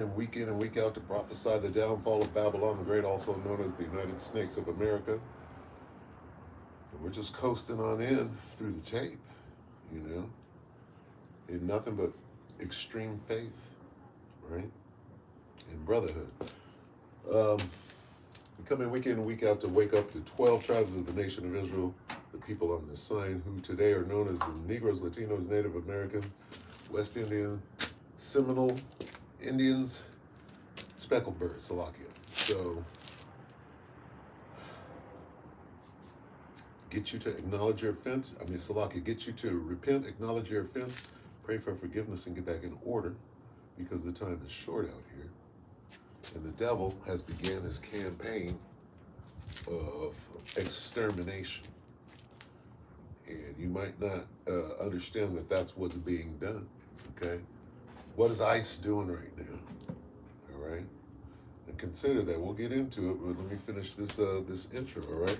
And week in and week out to prophesy the downfall of Babylon the Great, also known as the United Snakes of America. And we're just coasting on in through the tape, you know, in nothing but extreme faith, right? And brotherhood. Um, we come in week in and week out to wake up the 12 tribes of the nation of Israel, the people on this sign, who today are known as the Negroes, Latinos, Native Americans, West Indian, Seminole, Indians, speckled birds, Salakia. So, get you to acknowledge your offense. Salakia, get you to repent, acknowledge your offense, pray for forgiveness, and get back in order, because the time is short out here. And the devil has began his campaign of extermination. And you might not understand that that's what's being done, okay? What is ICE doing right now, all right? And consider that. We'll get into it, but let me finish this this intro, all right?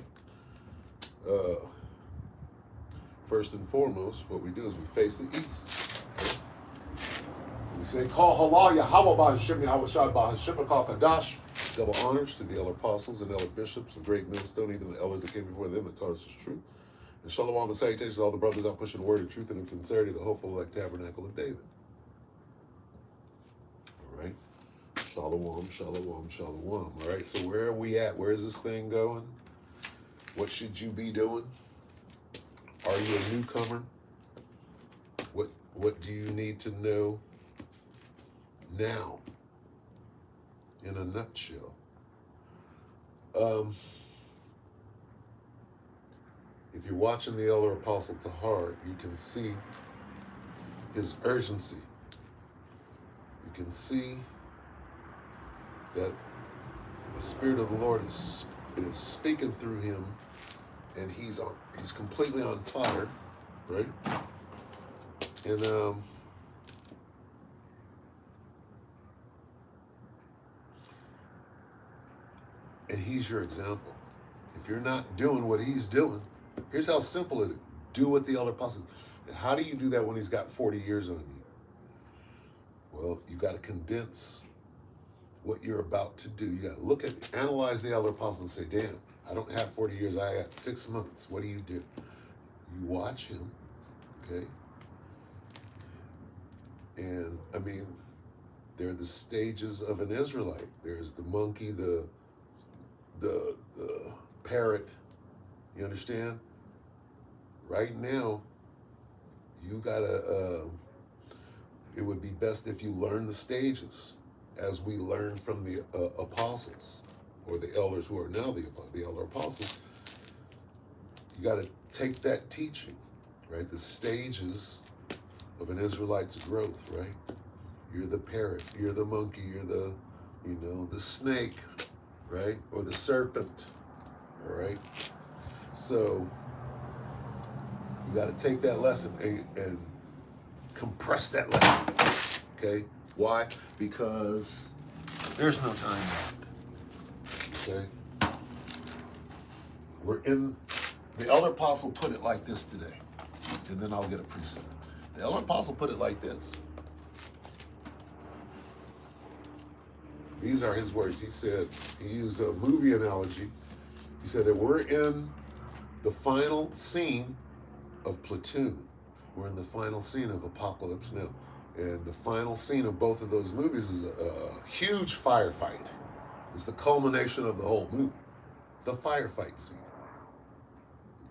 First and foremost, what we do is we face the east. Okay? We say, Call Halal Yahweh Bahashim Yahweh Shai Bahashim Call Kadash. Double honors to the elder apostles and elder bishops of Great Millstone, even the elders that came before them that taught us the truth. And shalom and salutations to all the brothers out pushing the word of truth and in sincerity, the hopeful elect tabernacle of David. All right. Shalom, shalom, shalom. All right. So where are we at? Where is this thing going? What should you be doing? Are you a newcomer? What do you need to know now? In a nutshell. If you're watching the elder apostle Tahar, you can see his urgency. You can see that the Spirit of the Lord is speaking through him, and he's completely on fire, right? And he's your example. If you're not doing what he's doing, here's how simple it is. Do what the elder apostle. How do you do that when he's got 40 years on you? Well, you got to condense what you're about to do. You got to look at, analyze the elder apostle and say, damn, I don't have 40 years. I got 6 months. What do? You watch him, okay? And there are the stages of an Israelite. There's the monkey, the parrot. You understand? Right now, you gotta. It would be best if you learn the stages, as we learned from the apostles, or the elders who are now the elder apostles. You got to take that teaching, right? The stages of an Israelite's growth, right? You're the parrot, you're the monkey, you're the, the snake, right? Or the serpent, all right? So you got to take that lesson and compress that lesson, okay? Why? Because there's no time left, okay? The elder apostle put it like this today, and then I'll get a precept. The elder apostle put it like this. These are his words. He said, he used a movie analogy. He said that we're in the final scene of Platoon. We're in the final scene of Apocalypse Now. And the final scene of both of those movies is a huge firefight. It's the culmination of the whole movie. The firefight scene.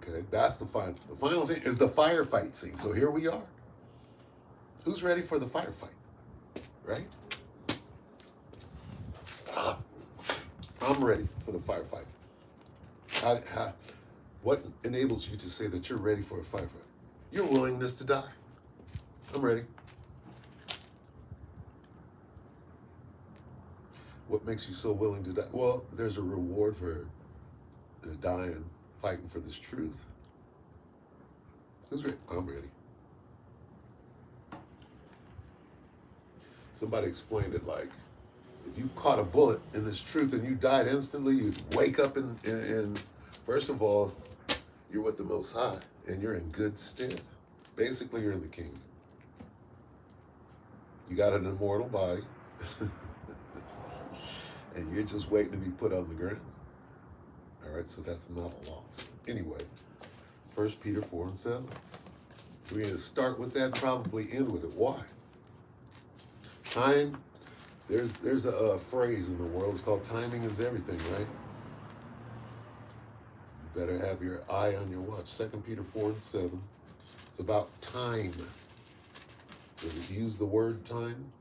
Okay, that's the final. The final scene is the firefight scene. So here we are. Who's ready for the firefight? Right? I'm ready for the firefight. What enables you to say that you're ready for a firefight? Your willingness to die. I'm ready. What makes you so willing to die? Well, there's a reward for dying, fighting for this truth. Who's ready? I'm ready. Somebody explained it like, if you caught a bullet in this truth and you died instantly, you'd wake up and first of all, you're with the Most High and you're in good stead. Basically, you're in the kingdom. You got an immortal body. and you're just waiting to be put on the ground. All right, so that's not a loss. Anyway, 1 Peter 4 and 7. We're going to start with that and probably end with it. Why? Time, there's a phrase in the world, it's called timing is everything, right? You better have your eye on your watch. 2 Peter 4 and 7. It's about time. Does it use the word time?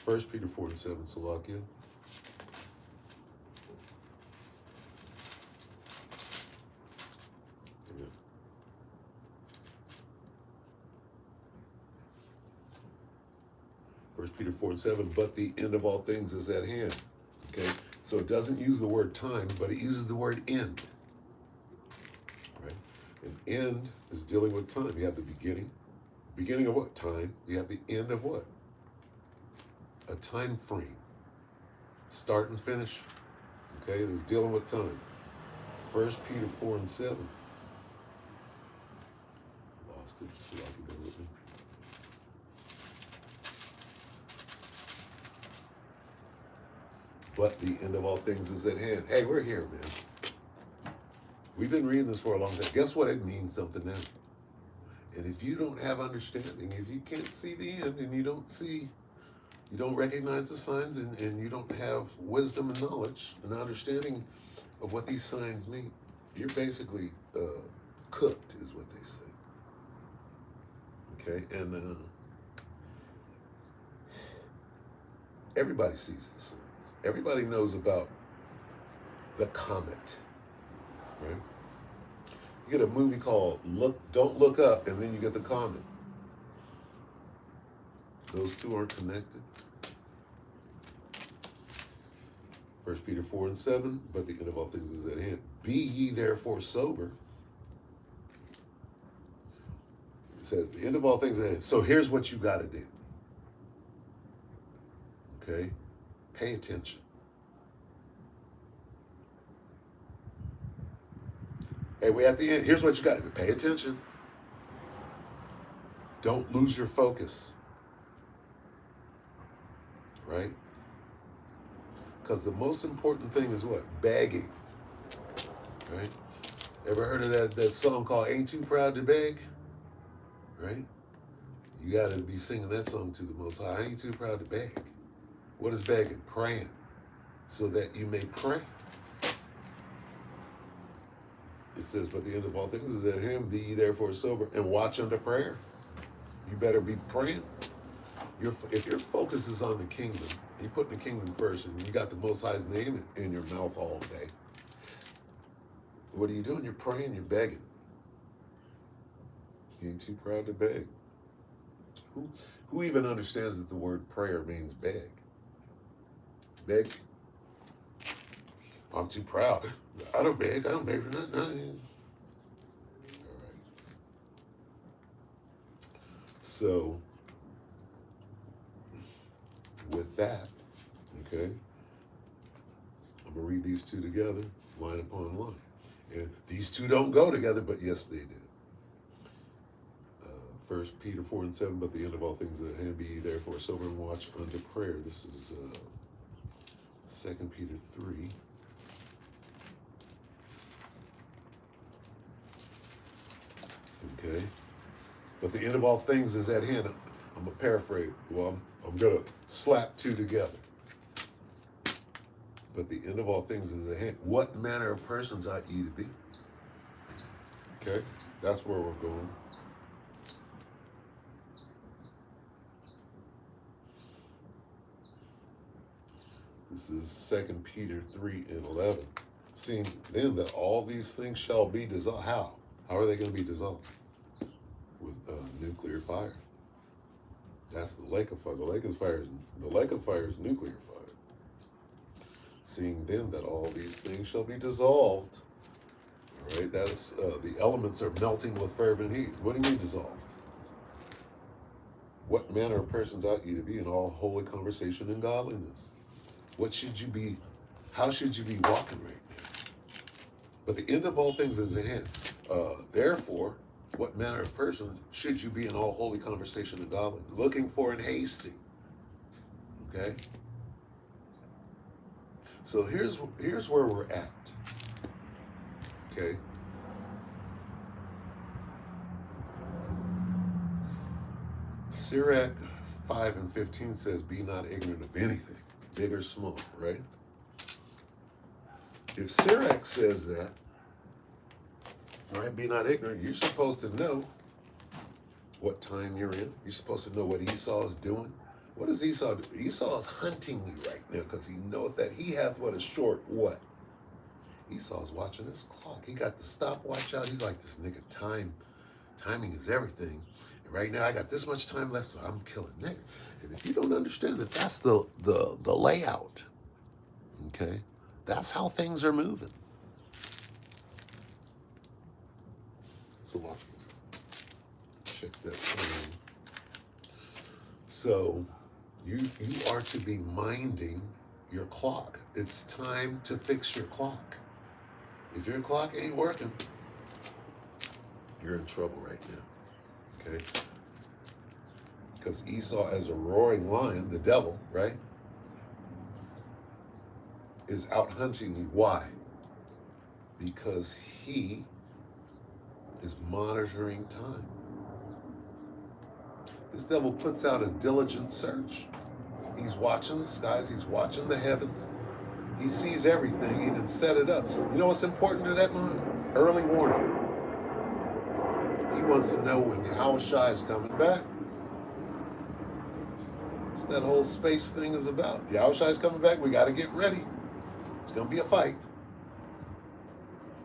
1 Peter 4 and 7, Salakia. Amen. 1 Peter 4 and 7, but the end of all things is at hand. Okay, so it doesn't use the word time, but it uses the word end. Right? And end is dealing with time. You have the beginning. Beginning of what? Time. You have the end of what? A time frame. Start and finish. Okay, it's dealing with time. 1 Peter 4 and 7. Lost it, so I can go with me. But the end of all things is at hand. Hey, we're here, man. We've been reading this for a long time. Guess what? It means something now. And if you don't have understanding, if you can't see the end and you don't recognize the signs and you don't have wisdom and knowledge and understanding of what these signs mean, you're basically cooked, is what they say. Okay, and everybody sees the signs. Everybody knows about the comet, right? You get a movie called Don't Look Up, and then you get the comet. Those two aren't connected. 1 Peter 4 and 7, but the end of all things is at hand. Be ye therefore sober. It says the end of all things is at hand. So here's what you got to do. Okay? Pay attention. Hey, we're at the end. Here's what you got to do. Pay attention. Don't lose your focus. Right? Because the most important thing is what? Begging. Right? Ever heard of that song called Ain't Too Proud to Beg? Right? You got to be singing that song to the Most High. I ain't too proud to beg. What is begging? Praying. So that you may pray. It says, but the end of all things is at hand. Be ye therefore sober and watch unto prayer. You better be praying. If your focus is on the kingdom, you're putting the kingdom first, and you got the Most High's name in your mouth all day, what are you doing? You're praying, you're begging. You ain't too proud to beg. Who even understands that the word prayer means beg? Beg. I'm too proud. I don't beg for nothing. All right. So, with that, okay, I'm going to read these two together, line upon line. And these two don't go together, but yes, they did. 1 Peter 4 and 7, but the end of all things at hand, be ye therefore sober and watch unto prayer. This is 2 Peter 3. Okay. But the end of all things is at hand. I'm going to paraphrase. Well, I'm going to slap two together. But the end of all things is at hand. What manner of persons ought ye to be? Okay. That's where we're going. This is 2 Peter 3 and 11. Seeing then that all these things shall be dissolved. How? How are they going to be dissolved? With nuclear fire. That's the lake of fire. The lake of fire is nuclear fire. Seeing then that all these things shall be dissolved. All right, that's the elements are melting with fervent heat. What do you mean dissolved? What manner of persons ought you to be in all holy conversation and godliness? What should you be? How should you be walking right now? But the end of all things is at hand. Therefore, what manner of person should you be in all holy conversation and godliness? Looking for and hasting. Okay? So here's where we're at. Okay. Sirach 5:15 says, "Be not ignorant of anything, big or small." Right? If Sirach says that, all right, be not ignorant, you're supposed to know what time you're in. You're supposed to know what Esau is doing. What does Esau do? Esau is hunting you right now because he knoweth that he hath what is short. What? Esau's watching his clock. He got the stopwatch out. He's like, this nigga, timing is everything. And right now I got this much time left, so I'm killing nigga. And if you don't understand that that's the layout, okay, that's how things are moving. So check that time. So you are to be minding your clock. It's time to fix your clock. If your clock ain't working, you're in trouble right now. Okay? Because Esau, as a roaring lion, the devil, right, is out hunting you. Why? Because he is monitoring time. This devil puts out a diligent search. He's watching the skies. He's watching the heavens. He sees everything. He didn't set it up. You know what's important to that mind? Early warning. He wants to know when Yahushua is coming back. That's what that whole space thing is about. Yahushua is coming back. We got to get ready. It's going to be a fight.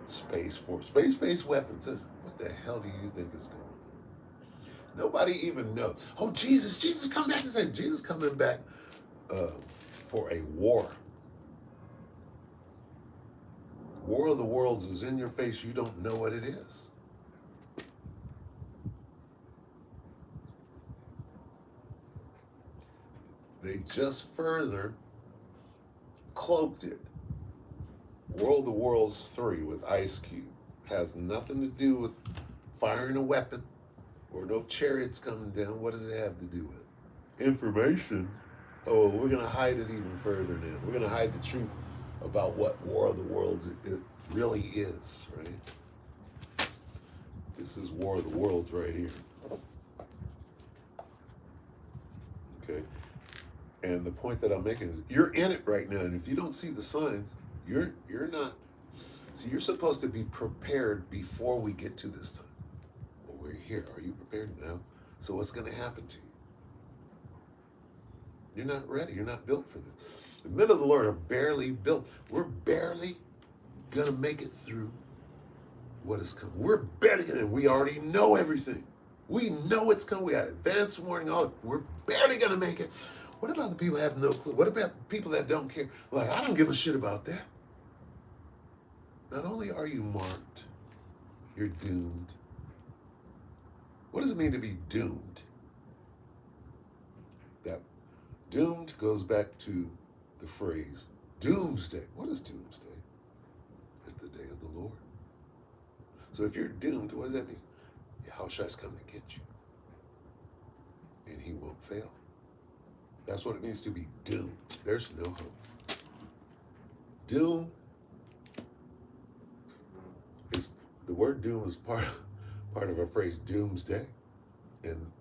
Space Force. Space-based weapons. What the hell do you think is going on? Nobody even knows. Oh, Jesus come back to say, Jesus coming back for a war. War of the Worlds is in your face. You don't know what it is. They just further cloaked it. War of the Worlds 3 with Ice Cube has nothing to do with firing a weapon or no chariots coming down. What does it have to do with? Information. Oh, we're going to hide it even further now. We're going to hide the truth about what War of the Worlds it really is, right? This is War of the Worlds right here. Okay? And the point that I'm making is you're in it right now, and if you don't see the signs, you're not. See, you're supposed to be prepared before we get to this time. Well, we're here. Are you prepared now? So what's going to happen to you? You're not ready. You're not built for this. The men of the Lord are barely built. We're barely going to make it through what is coming. We're barely going to, we already know everything. We know it's coming. We had advance warning. We're barely going to make it. What about the people that have no clue? What about people that don't care? Like, I don't give a shit about that. Not only are you marked, you're doomed. What does it mean to be doomed? That doomed goes back to the phrase doomsday. What is doomsday? It's the day of the Lord. So if you're doomed, what does that mean? Yahushua's coming to get you. And he won't fail. That's what it means to be doomed. There's no hope. Doom is, the word doom is part of a phrase, doomsday. And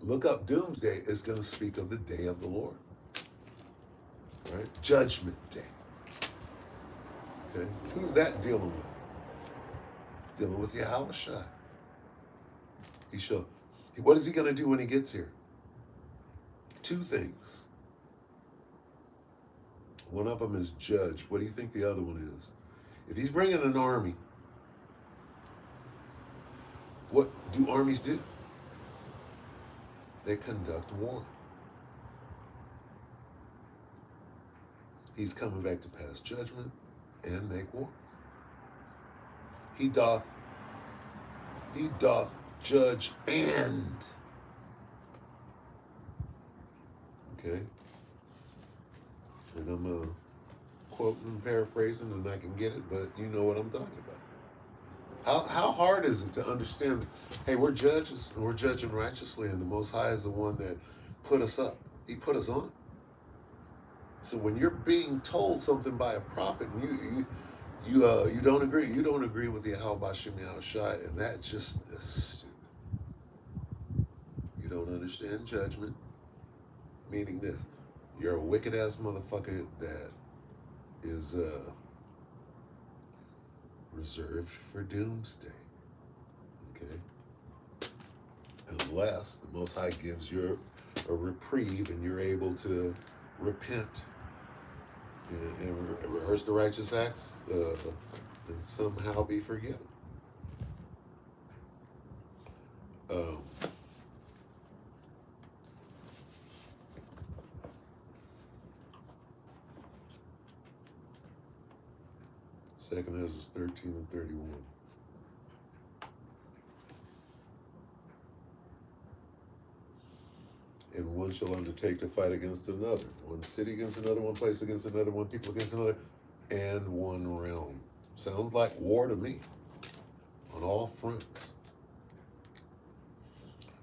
look up doomsday, it's going to speak of the day of the Lord. Right? Judgment day. Okay? Who's that dealing with? Dealing with Yahushua. What is he going to do when he gets here? Two things. One of them is judge. What do you think the other one is? If he's bringing an army, what do armies do? They conduct war. He's coming back to pass judgment and make war. He doth judge and. Okay? And I'm quoting and paraphrasing, and I can get it, but you know what I'm talking about. How hard is it to understand, hey, we're judges, and we're judging righteously, and the Most High is the one that put us up. He put us on. So when you're being told something by a prophet, and you don't agree with the Yahweh Shem Shai, and that's just stupid. You don't understand judgment, meaning this: you're a wicked ass motherfucker that is reserved for doomsday. Okay, unless the Most High gives you a reprieve and you're able to repent and rehearse the righteous acts, and somehow be forgiven. Um, Second Ezra 13 and 31. And one shall undertake to fight against another, one city against another, one place against another, one people against another, and one realm. Sounds like war to me, on all fronts.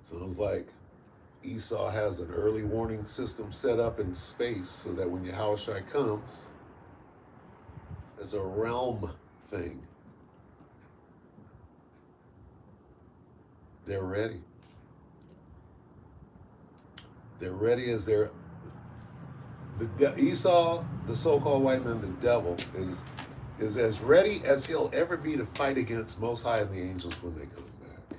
Sounds like Esau has an early warning system set up in space so that when Yahushua comes, it's a realm thing. They're ready. They're ready as Esau, the so-called white man, the devil, is as ready as he'll ever be to fight against Most High and the angels when they come back.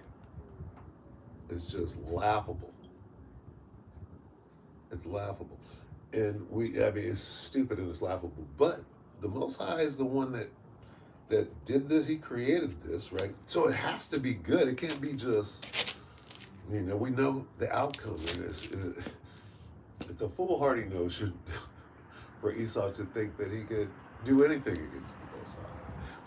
It's just laughable. It's laughable. And it's stupid and it's laughable. But the Most High is the one that did this. He created this, right? So it has to be good. It can't be just, we know the outcome. It's a foolhardy notion for Esau to think that he could do anything against the Most High.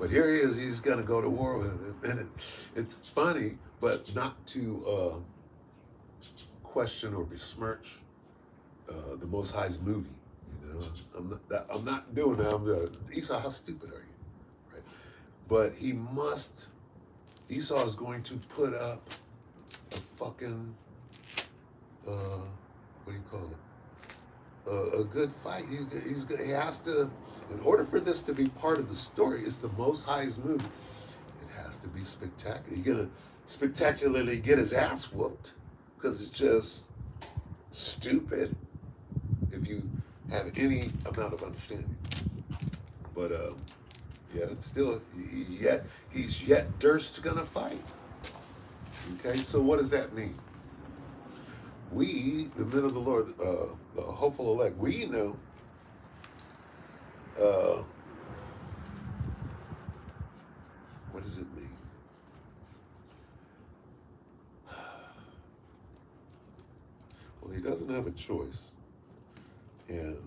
But here he is, he's going to go to war with him. And it's funny, but not to question or besmirch the Most High's movie. I'm not doing that. Esau, how stupid are you? Right? But Esau is going to put up a fucking, what do you call it? A good fight. He has to, in order for this to be part of the story, it's the Most High's movie. It has to be spectacular. You're going to spectacularly get his ass whooped because it's just stupid if you have any amount of understanding. But it's still, he's yet Durst gonna fight. Okay, so what does that mean? We, the men of the Lord, the hopeful elect, we know what does it mean? Well, he doesn't have a choice. And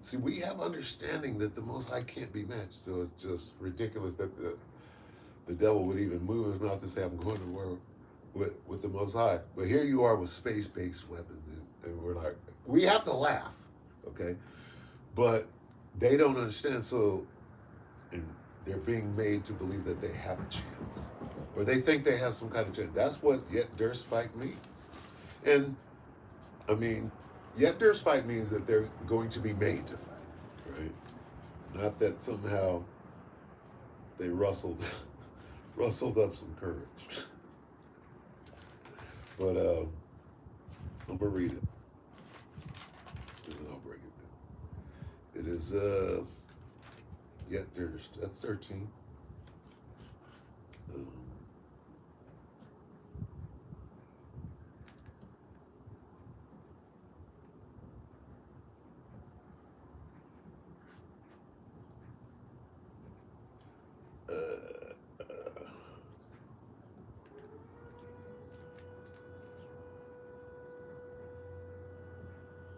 see, we have understanding that the Most High can't be matched, so it's just ridiculous that the devil would even move his mouth to say, I'm going to war with the Most High. But here you are with space-based weapons, and we're like, we have to laugh, okay? But they don't understand, so and they're being made to believe that they have a chance, or they think they have some kind of chance. That's what yet Durst fight means. And, I mean, yet Durst fight means that they're going to be made to fight, right? Not that somehow they rustled up some courage. But I'm gonna read it, and then I'll break it down. It is yet Durst. That's 13.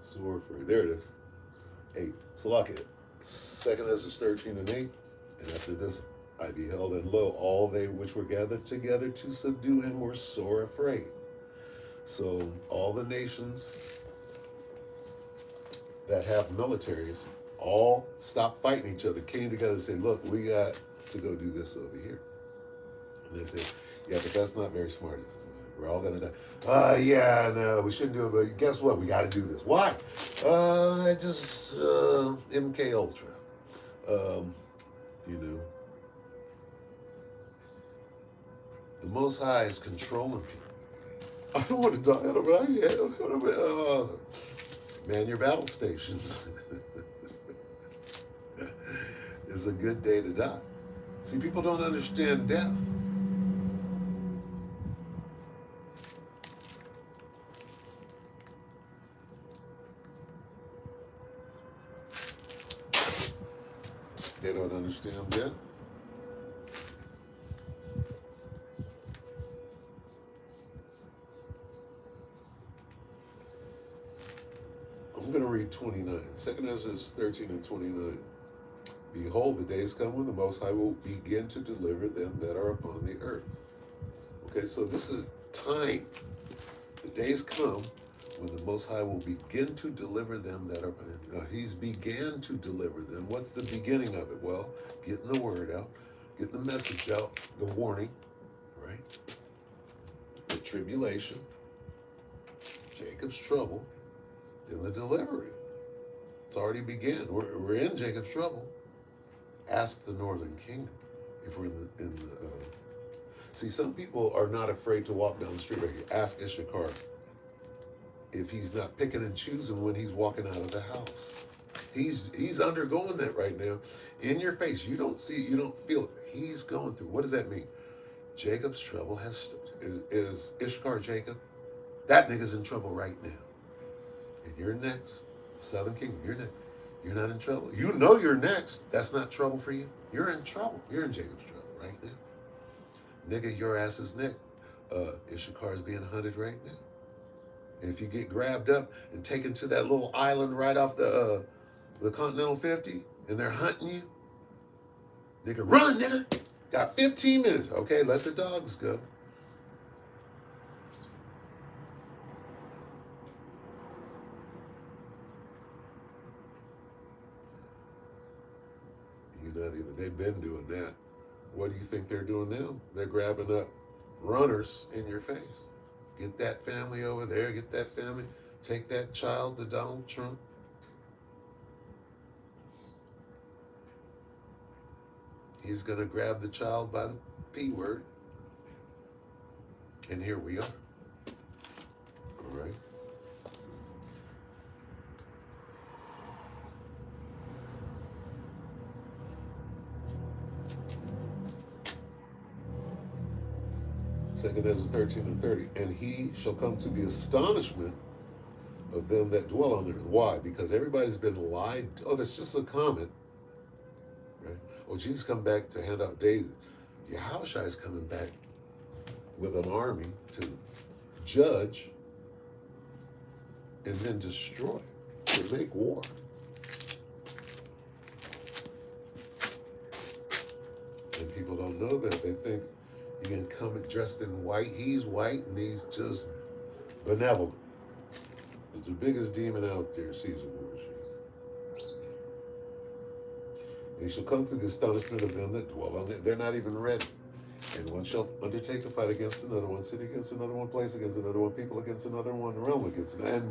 Sword free. There it is. 8. Salakia. Second Ezra 13 and 8. And after this I beheld, and lo, all they which were gathered together to subdue him were sore afraid. So all the nations that have militaries all stopped fighting each other, came together and said, look, we got to go do this over here. And they said, yeah, but that's not very smart, is it? We're all gonna die. Yeah, no, we shouldn't do it. But guess what? We got to do this. Why? I just MK Ultra. Um, you know, the Most High is controlling people. I don't want to die. I don't want man your battle stations. It's a good day to die. See, people don't understand death. They don't understand death. I'm going to read 29. 2nd Ezra 13 and 29. Behold, the days come when the Most High will begin to deliver them that are upon the earth. Okay, so this is time. The days come when the Most High will begin to deliver them that are. He's began to deliver them. What's the beginning of it? Well, getting the word out, getting the message out, the warning, right? The tribulation, Jacob's trouble, then the delivery. It's already began. We're in Jacob's trouble. Ask the northern kingdom if we're in the see, some people are not afraid to walk down the street right here. Ask Issachar if he's not picking and choosing when he's walking out of the house. He's undergoing that right now. In your face. You don't see it, you don't feel it. He's going through. What does that mean? Jacob's trouble is Issachar Jacob? That nigga's in trouble right now. And you're next. Southern Kingdom, you're next. You're not in trouble. You know you're next. That's not trouble for you. You're in trouble. You're in Jacob's trouble right now. Nigga, your ass is next. Issachar is being hunted right now. And if you get grabbed up and taken to that little island right off the Continental 50 and they're hunting you, nigga, run, nigga. Got 15 minutes. Okay, let the dogs go. They've been doing that. What do you think they're doing now? They're grabbing up runners in your face. Get that family over there, get that family, take that child to Donald Trump. He's going to grab the child by the P word. And here we are. All right. Second Ezra 13 and 30. And he shall come to the astonishment of them that dwell on the earth. Why? Because everybody's been lied to. Oh, that's just a comment. Right? Oh, Jesus come back to hand out daisies. Yahushua is coming back with an army to judge and then destroy, to make war. And people don't know that. They think you can come dressed in white. He's white and he's just benevolent. It's the biggest demon out there, Caesar Borgia. And he shall come to the astonishment of them that dwell on it. They're not even ready. And one shall undertake to fight against another one, city against another one, place against another one, people against another one, realm against another.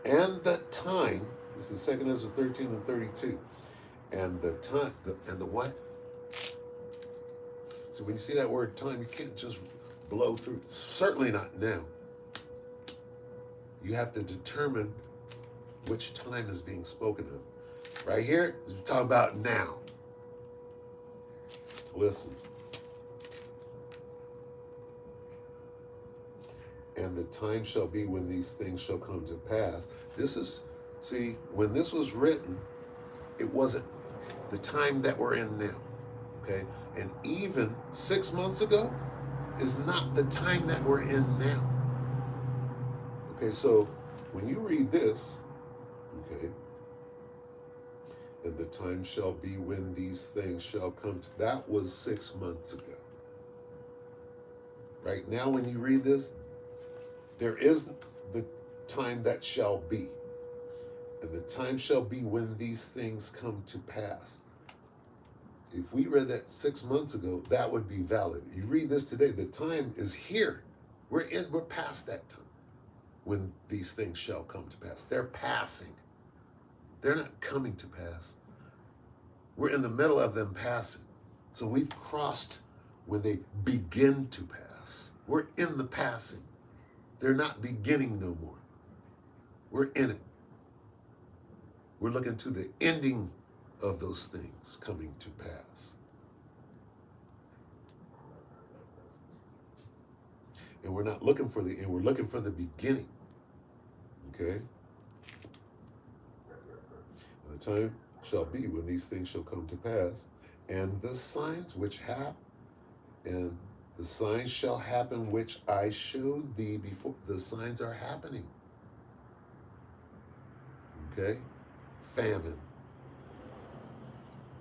And the time, this is 2nd Ezra 13 and 32. And the time, and the what? So when you see that word time, you can't just blow through. Certainly not now. You have to determine which time is being spoken of. Right here, we're talking about now. Listen. And the time shall be when these things shall come to pass. This is, see, when this was written, it wasn't the time that we're in now. Okay? And even 6 months ago is not the time that we're in now. Okay, so when you read this, okay, and the time shall be when these things shall come to, that was 6 months ago. Right now, when you read this, there is the time that shall be. And the time shall be when these things come to pass. If we read that 6 months ago, that would be valid. You read this today, the time is here. We're past that time when these things shall come to pass. They're passing. They're not coming to pass. We're in the middle of them passing. So we've crossed when they begin to pass. We're in the passing. They're not beginning no more. We're in it. We're looking to the ending of those things coming to pass. And we're not looking for the end, we're looking for the beginning. Okay? And the time shall be when these things shall come to pass, and the signs which and the signs shall happen which I showed thee before. The signs are happening. Okay? Famine.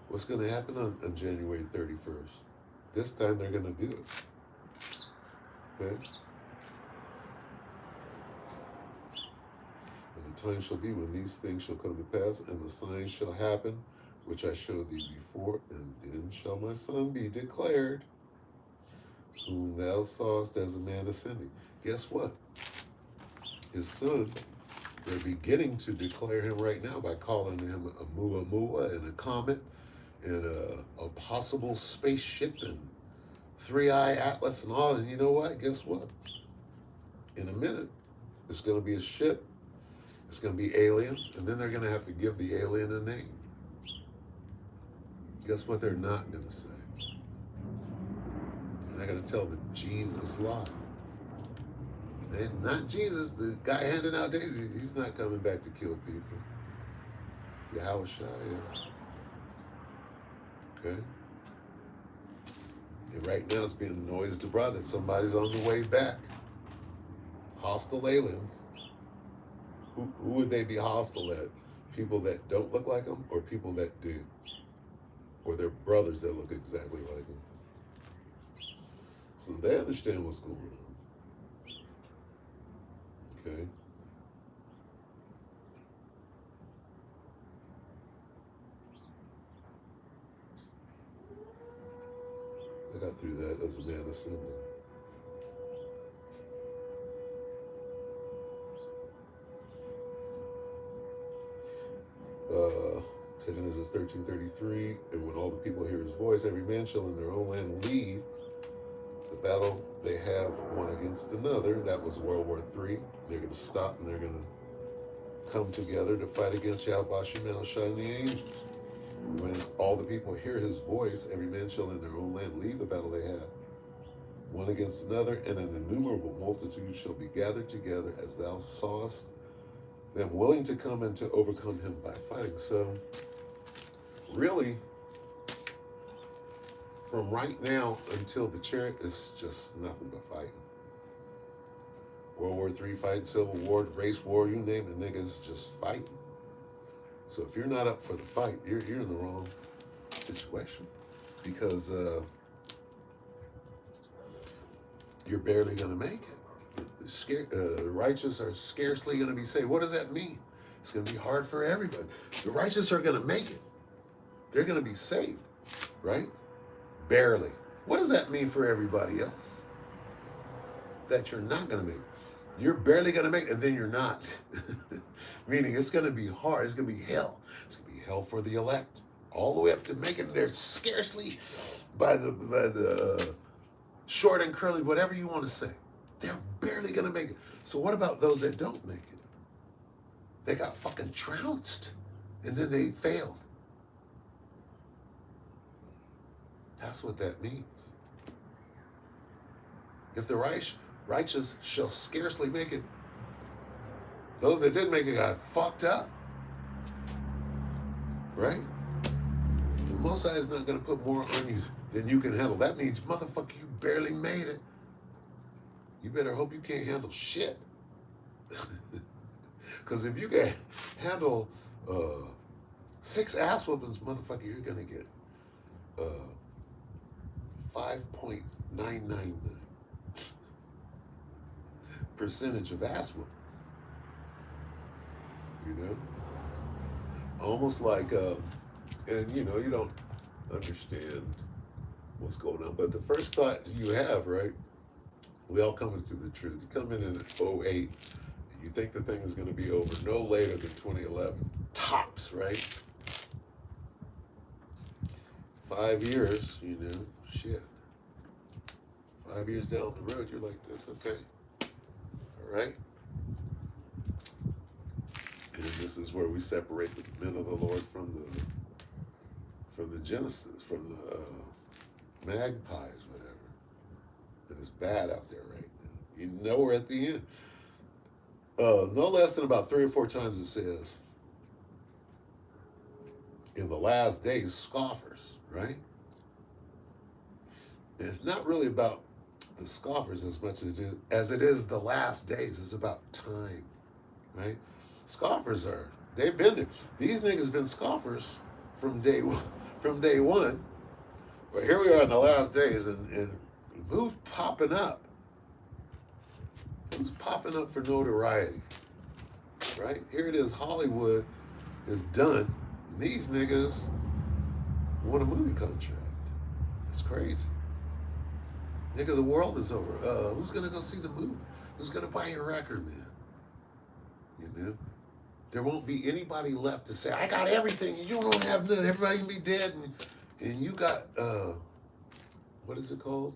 What's going to happen on January 31st? This time they're going to do it. Okay? And the time shall be when these things shall come to pass, and the signs shall happen, which I showed thee before, and then shall my son be declared, whom thou sawest as a man ascending. Guess what? His son, they're beginning to declare him right now by calling him a Muamua and a comet and a possible spaceship and three-eye atlas and all. And you know what? Guess what? In a minute, it's going to be a ship. It's going to be aliens. And then they're going to have to give the alien a name. Guess what they're not going to say? They're not going to tell the Jesus lie. Not Jesus, the guy handing out daisies. He's not coming back to kill people. Yahweh Shai, yeah. Okay? And right now it's being noised abroad that somebody's on the way back. Hostile aliens. Who would they be hostile at? People that don't look like them or people that do? Or their brothers that look exactly like them? So they understand what's going on. Okay? I got through that as a man ascending. Second Ezra 13:33, and when all the people hear his voice, every man shall in their own land leave the battle they have one against another. That was World War III. They're going to stop and they're going to come together to fight against Yahweh Shem Shai and the angels. When all the people hear his voice, every man shall in their own land leave the battle they have one against another, and an innumerable multitude shall be gathered together as thou sawest them willing to come and to overcome him by fighting. So, really, from right now until the chariot, it's just nothing but fighting. World War III fighting, Civil War, race war, you name it, niggas just fighting. So if you're not up for the fight, you're in the wrong situation, because you're barely going to make it. The righteous are scarcely going to be saved. What does that mean? It's going to be hard for everybody. The righteous are going to make it. They're going to be saved, right? Barely. What does that mean for everybody else? That you're not going to make it. You're barely going to make it, and then you're not. Meaning it's going to be hard. It's going to be hell. It's going to be hell for the elect. All the way up to making it. They're scarcely by the short and curly, whatever you want to say. They're barely going to make it. So what about those that don't make it? They got fucking trounced, and then they failed. That's what that means. If the righteous shall scarcely make it, those that didn't make it got fucked up. Right? The Most High is not going to put more on you than you can handle. That means, motherfucker, you barely made it. You better hope you can't handle shit. Because if you can handle 6 ass whoopings, motherfucker, you're going to get 5.999 percentage of ass whooping. You know? Almost like, and you know, you don't understand what's going on, but the first thought you have, right, We all coming to the truth. You come in at '08, and you think the thing is going to be over no later than 2011. Tops, right? 5 years, shit. 5 years down the road, you're like this, okay. All right? And this is where we separate the men of the Lord from the Genesis, from the magpies, whatever. And it's bad out there right now. You know we're at the end. No less than about 3 or 4 times it says, in the last days, scoffers, right? And it's not really about the scoffers as much as it is the last days. It's about time, right? Scoffers they've been there. These niggas been scoffers from day one. But here we are in the last days, and who's popping up? Who's popping up for notoriety? Right? Here it is, Hollywood is done, and these niggas want a movie contract. It's crazy. Nigga, the world is over. Who's gonna go see the movie? Who's gonna buy your record, man? There won't be anybody left to say, I got everything, and you don't have nothing. Everybody can be dead, and you got, what is it called?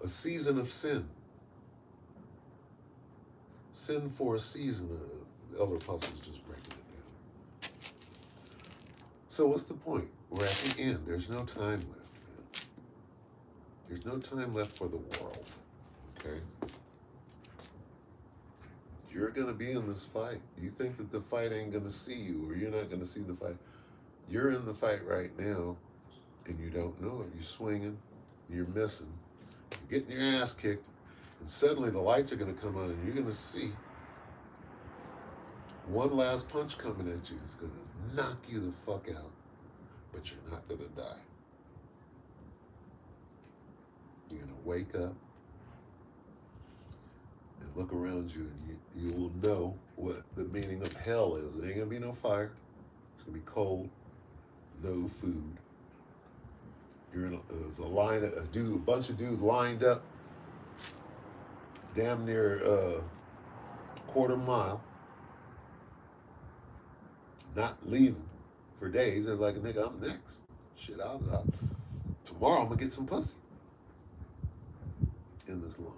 A season of sin. Sin for a season. Elder Apostle's just breaking it down. So what's the point? We're at the end. There's no time left, man. There's no time left for the world, okay? You're going to be in this fight. You think that the fight ain't going to see you, or you're not going to see the fight. You're in the fight right now, and you don't know it. You're swinging, you're missing, you're getting your ass kicked, and suddenly the lights are going to come on, and you're going to see one last punch coming at you. It's going to knock you the fuck out, but you're not going to die. You're going to wake up and look around you, and you will know what the meaning of hell is. There ain't going to be no fire. It's going to be cold, no food. There's a bunch of dudes lined up damn near a quarter mile, not leaving for days. They're like, nigga, I'm next. Shit, tomorrow I'm going to get some pussy in this line.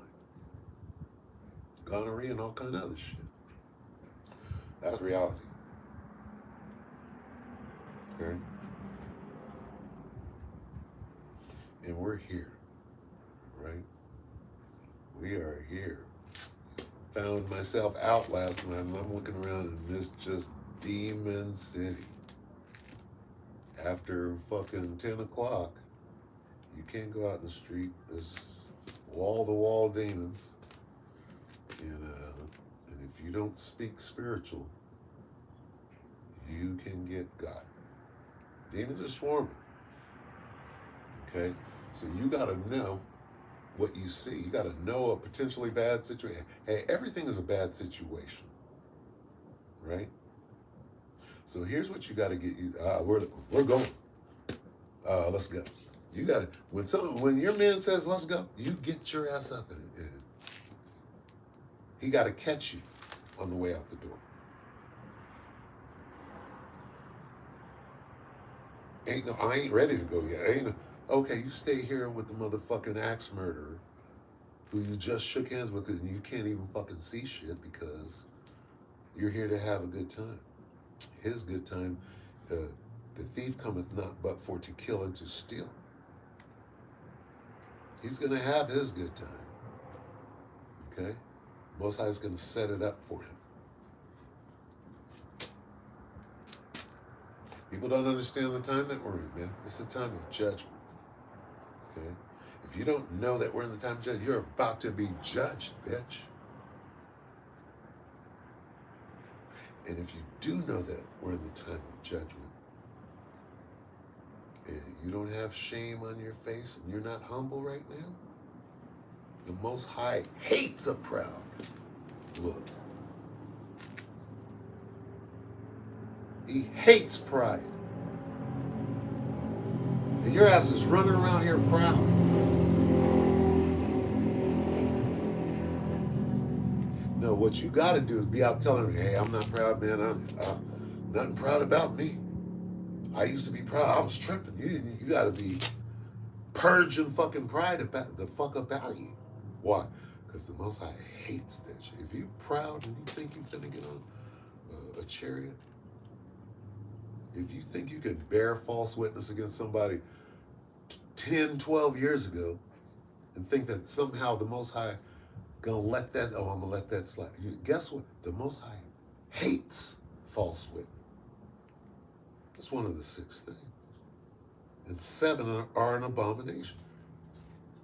Gonorrhea and all kind of other shit. That's reality. Okay? And we're here, right? We are here. Found myself out last night, and I'm looking around and missed just Demon City. After fucking 10 o'clock, you can't go out in the street. There's wall-to-wall demons. And if you don't speak spiritual, you can get got. Demons are swarming. Okay? So you got to know what you see. You got to know a potentially bad situation. Hey, everything is a bad situation. Right? So here's what you got to get. We're going. Let's go. You got to, when your man says, let's go, you get your ass up. And he got to catch you on the way out the door. I ain't ready to go yet. Okay, you stay here with the motherfucking axe murderer who you just shook hands with, and you can't even fucking see shit because you're here to have a good time. His good time, the thief cometh not but for to kill and to steal. He's going to have his good time. Okay? Most High is going to set it up for him. People don't understand the time that we're in, man. It's the time of judgment. Okay? If you don't know that we're in the time of judgment, you're about to be judged, bitch. And if you do know that we're in the time of judgment, and you don't have shame on your face, and you're not humble right now, the Most High hates a proud look. He hates pride. And your ass is running around here proud. what you got to do is be out telling them, hey, I'm not proud, man. Nothing proud about me. I used to be proud. I was tripping. You got to be purging fucking pride about the fuck about you. Why? Because the Most High hates that shit. If you proud and you think you finna get on a chariot, if you think you could bear false witness against somebody 10, 12 years ago and think that somehow the Most High gonna let that, oh, I'm gonna let that slide. Guess what? The Most High hates false witness. It's one of the 6 things. And 7 are an abomination.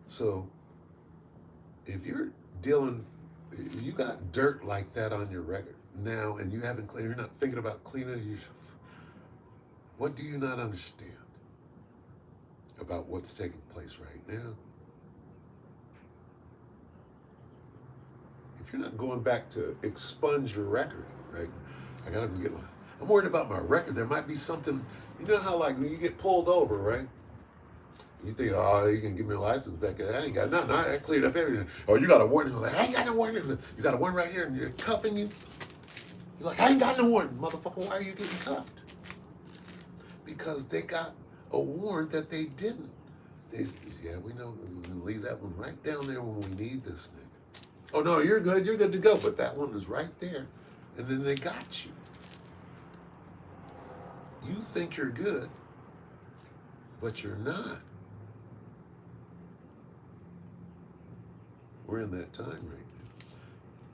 So if you're dealing, if you got dirt like that on your record now and you haven't cleaned, you're not thinking about cleaning it, what do you not understand about what's taking place right now? If you're not going back to expunge your record, right? I gotta go get my, I'm worried about my record. There might be something, you know how like when you get pulled over, right? You think, oh, you can give me a license back. I ain't got nothing. I cleared up everything. Oh, you got a warning. I'm like, I ain't got no warning. You got a warning right here and you're cuffing you. You're like, I ain't got no warning. Motherfucker, why are you getting cuffed? Because they got a warrant that they didn't. They, yeah, we know. We're going to leave that one right down there when we need this nigga. Oh, no, you're good. You're good to go. But that one is right there. And then they got you. You think you're good, but you're not. We're in that time right now.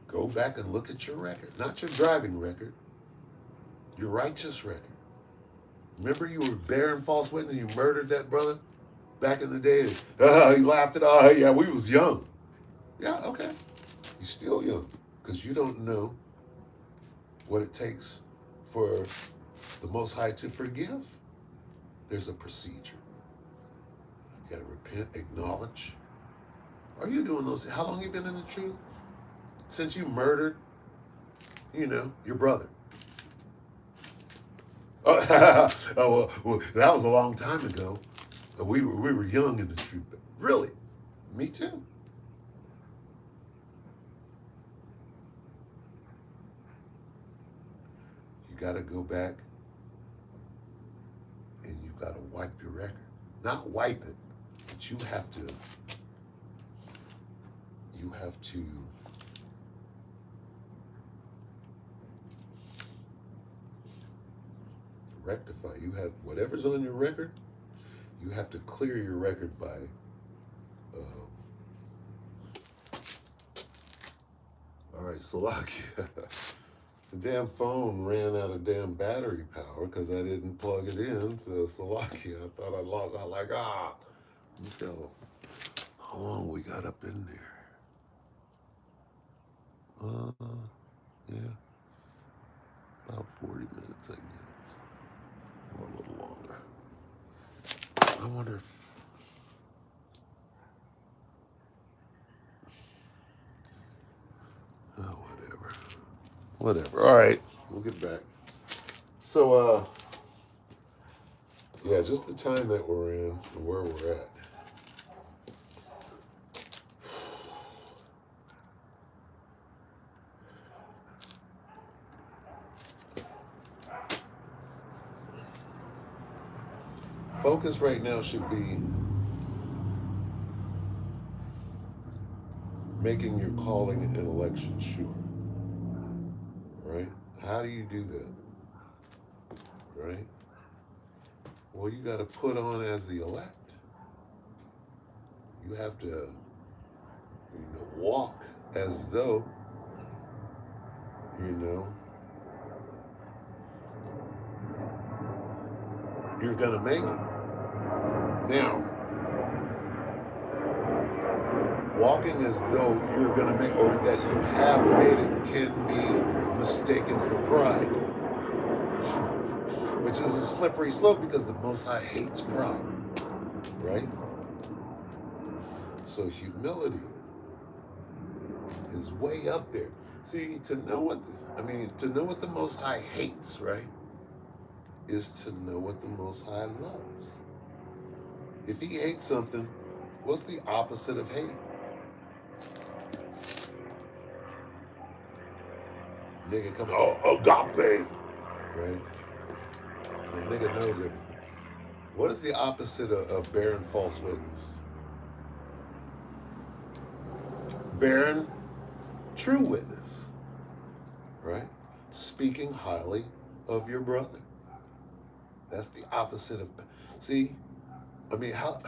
Go back and look at your record. Not your driving record. Your righteous record. Remember you were bearing false witness and you murdered that brother back in the day? He laughed at, oh, yeah, we was young. Yeah, okay. You're still young because you don't know what it takes for the Most High to forgive. There's a procedure. You got to repent, acknowledge. Are you doing those? How long you been in the truth? Since you murdered, your brother. Oh, well, that was a long time ago. We were young in the truth. But really, me too. You got to go back and you got to wipe your record. Not wipe it, but you have to rectify. You have whatever's on your record, you have to clear your record by all right, Salakia. The damn phone ran out of damn battery power because I didn't plug it in. So Salakia, I thought I lost. I was like, let me see how long we got up in there. Yeah, about 40 minutes, I guess, or a little longer. I wonder if whatever. All right, we'll get back. So, yeah, just the time that we're in and where we're at. Focus right now should be making your calling and election sure. Right? How do you do that? Right? Well, you got to put on as the elect. You have to walk as though, you're going to make it. Now, walking as though you're going to make, or that you have made it, can be mistaken for pride, which is a slippery slope because the Most High hates pride, right? So humility is way up there. See, to know what the Most High hates, right, is to know what the Most High loves. If he hates something, what's the opposite of hate? Nigga come, oh, agape, right? The nigga knows everything. What is the opposite of bearing false witness? Bearing true witness, right? Speaking highly of your brother. That's the opposite of. See, I mean, how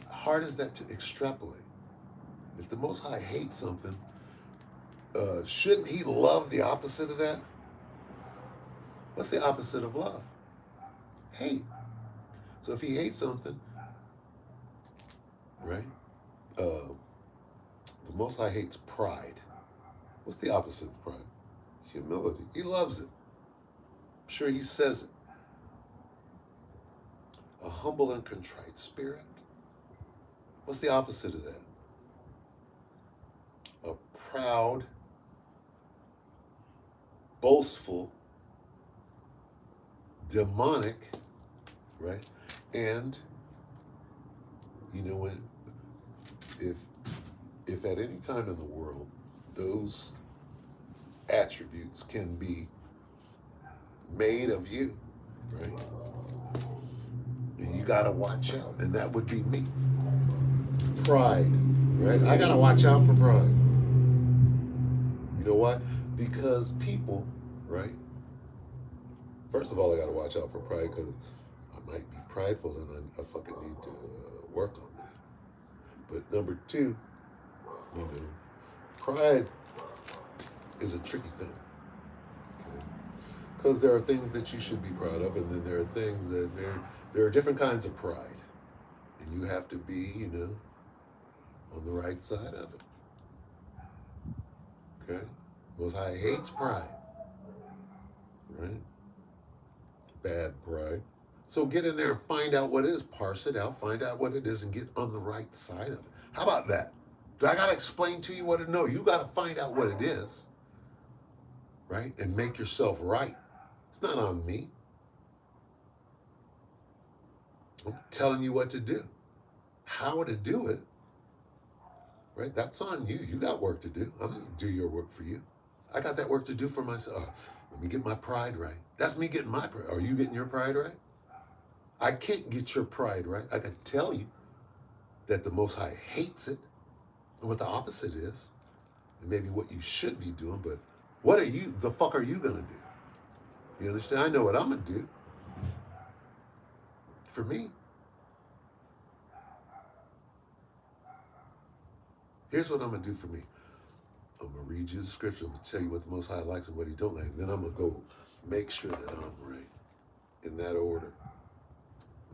hard is that to extrapolate? If the Most High hates something, shouldn't He love the opposite of that? What's the opposite of love? Hate. So if He hates something, right? The Most High hates pride. What's the opposite of pride? Humility. He loves it. I'm sure He says it. A humble and contrite spirit. What's the opposite of that? A proud, boastful, demonic, right? And you know what? If at any time in the world those attributes can be made of you, right? And you gotta watch out, and that would be me. Pride, right? I gotta watch out for pride. You know why? Because people, right? First of all, I gotta watch out for pride because I might be prideful and I fucking need to work on that. But number two, you know, pride is a tricky thing. Because there are things that you should be proud of, and then there are things that there are different kinds of pride. And you have to be, you know, on the right side of it. Okay? Most High hates pride. Right? Bad pride. So get in there and find out what it is. Parse it out, find out what it is, and get on the right side of it. How about that? Do I gotta explain to you what it? No, you gotta find out what it is. Right? And make yourself right. It's not on me. I'm telling you what to do. How to do it, right? That's on you. You got work to do. I'm going to do your work for you. I got that work to do for myself. Let me get my pride right. That's me getting my pride. Are you getting your pride right? I can't get your pride right. I can tell you that the Most High hates it and what the opposite is, and maybe what you should be doing, but what the fuck are you going to do? You understand? I know what I'm going to do. For me, here's what I'm going to do for me. I'm going to read you the scripture. I'm going to tell you what the Most High likes and what He don't like. Then I'm going to go make sure that I'm right in that order.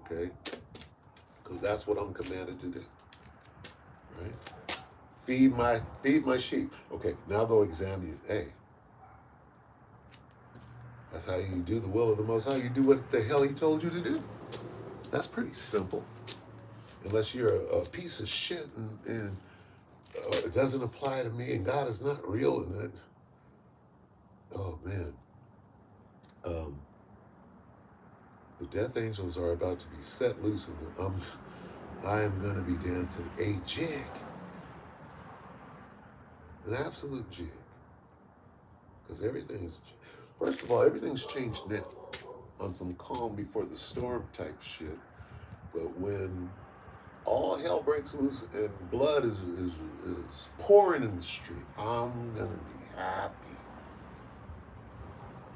Okay? Because that's what I'm commanded to do. Right? Feed my sheep. Okay, now they'll examine you. Hey, that's how you do the will of the Most High. You do what the hell He told you to do. That's pretty simple. Unless you're a piece of shit and it doesn't apply to me and God is not real in it. Oh, man. The death angels are about to be set loose and I am going to be dancing a jig. An absolute jig. Because first of all, everything's changed now on some calm before the storm type shit. But when all hell breaks loose and blood is pouring in the street, I'm going to be happy.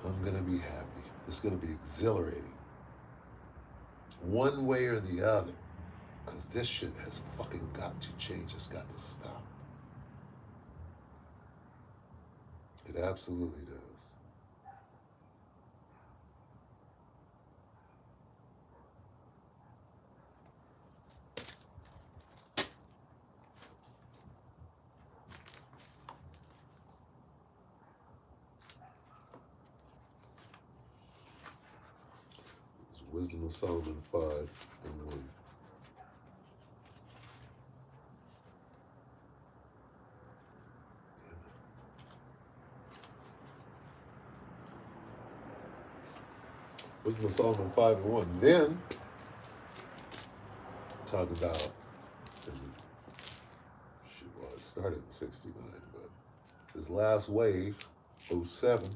I'm going to be happy. It's going to be exhilarating. One way or the other. Because this shit has fucking got to change. It's got to stop. It absolutely does. It's Wisdom of Solomon 5:1. Wisdom of Solomon 5:1. Then, talking about, it started in 69, but this last wave, 07.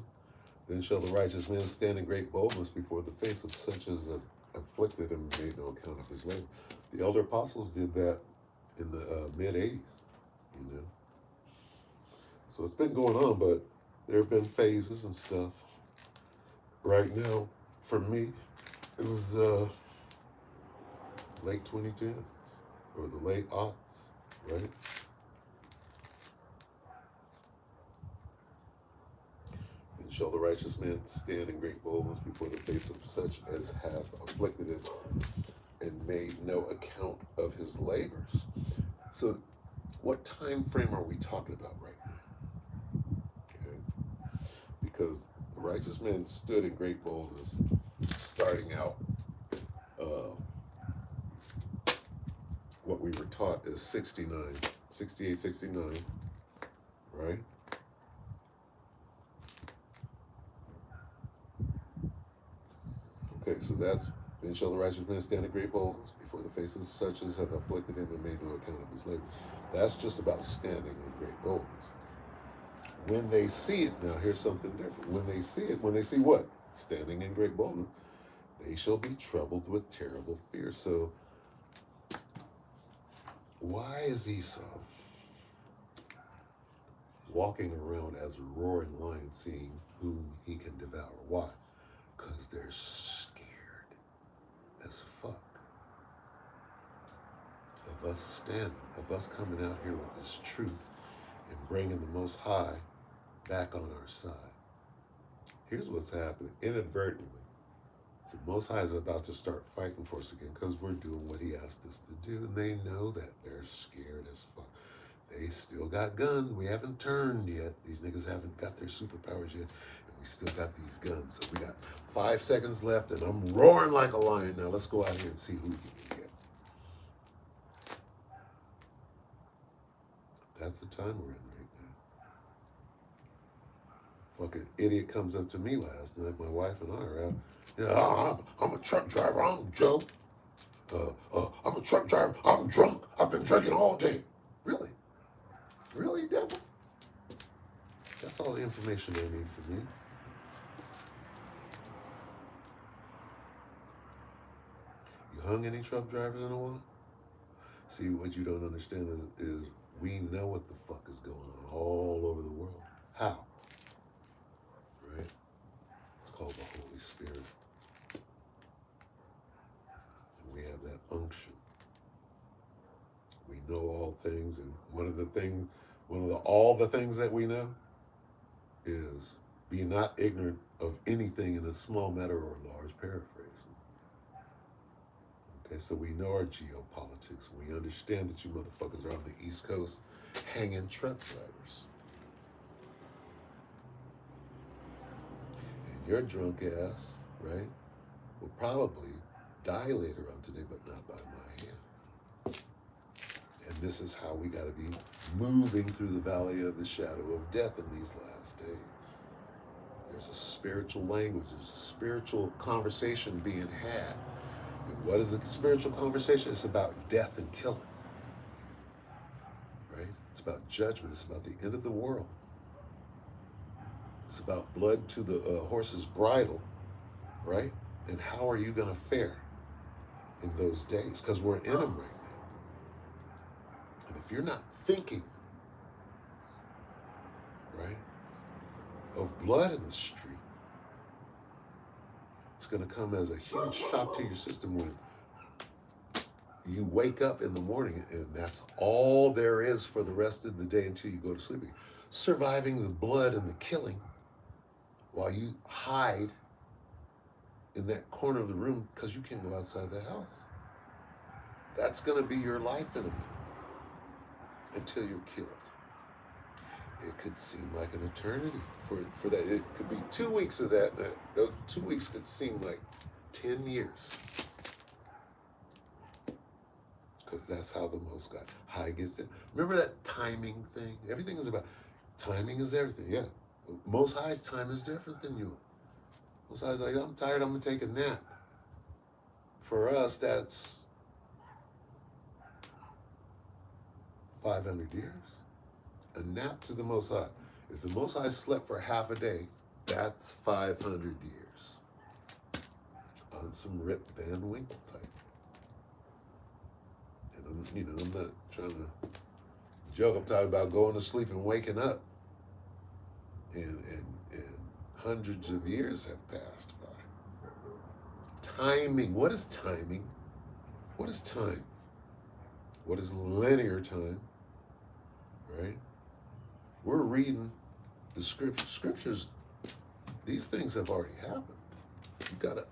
Then shall the righteous man stand in great boldness before the face of such as afflicted and made no account of his labor. The elder apostles did that in the mid 80s, you know. So it's been going on, but there have been phases and stuff. Right now, for me, it was late 2010s or the late aughts, right? And shall the righteous man stand in great boldness before the face of such as have afflicted him and made no account of his labors. So what time frame are we talking about right now? Okay. Because the righteous man stood in great boldness, starting out what we were taught is 68, 69, right? Okay, so that's, then shall the righteous man stand in great boldness before the face of such as have afflicted him and made no account of his labors. That's just about standing in great boldness. When they see it, now here's something different. When they see it, when they see what? Standing in great boldness, they shall be troubled with terrible fear. So why is Esau walking around as a roaring lion, seeing whom he can devour? Why? Because they're scared as fuck of us standing, of us coming out here with this truth and bringing the Most High back on our side. Here's what's happening. Inadvertently, the Most High is about to start fighting for us again because we're doing what he asked us to do, and they know that. They're scared as fuck. They still got guns. We haven't turned yet. These niggas haven't got their superpowers yet, and we still got these guns. So we got 5 seconds left, and I'm roaring like a lion. Now let's go out here and see who we can get. That's the time we're in right now. Fucking idiot comes up to me last night. My wife and I are out. Yeah, I'm a truck driver. I'm Joe. I'm a truck driver. I'm drunk. I've been drinking all day. Really? Really, devil? That's all the information I need from you. You hung any truck drivers in a while? See, what you don't understand is we know what the fuck is going on all over the world. How? Right? It's called the Holy Spirit. And we have that unction. We know all things, and all the things that we know is be not ignorant of anything in a small matter or a large, paraphrasing. Okay, so we know our geopolitics. We understand that you motherfuckers are on the East Coast hanging truck drivers. And your drunk ass, right, will probably die later on today, but not by my hand. And this is how we got to be moving through the valley of the shadow of death in these last days. There's a spiritual language. There's a spiritual conversation being had. And what is a spiritual conversation? It's about death and killing. Right? It's about judgment. It's about the end of the world. It's about blood to the horse's bridle. Right? And how are you going to fare in those days? Because we're in them right now. And if you're not thinking, right, of blood in the street, it's going to come as a huge shock to your system when you wake up in the morning and that's all there is for the rest of the day until you go to sleep. Surviving the blood and the killing while you hide in that corner of the room because you can't go outside the house. That's going to be your life in a minute until you're killed. It could seem like an eternity for that. It could be 2 weeks of that. Those 2 weeks could seem like 10 years. Because that's how the Most High gets it. Remember that timing thing? Everything is about, timing is everything, yeah. Most High's time is different than yours. Most High's like, I'm tired, I'm going to take a nap. For us, that's 500 years. A nap to the Most High If the Most High slept for half a day, that's 500 years on some Rip Van Winkle type. And I'm not trying to joke. I'm talking about going to sleep and waking up. And hundreds of years have passed by. Timing. What is timing? What is time? What is linear time? Right? We're reading the scriptures. Scriptures, these things have already happened. You gotta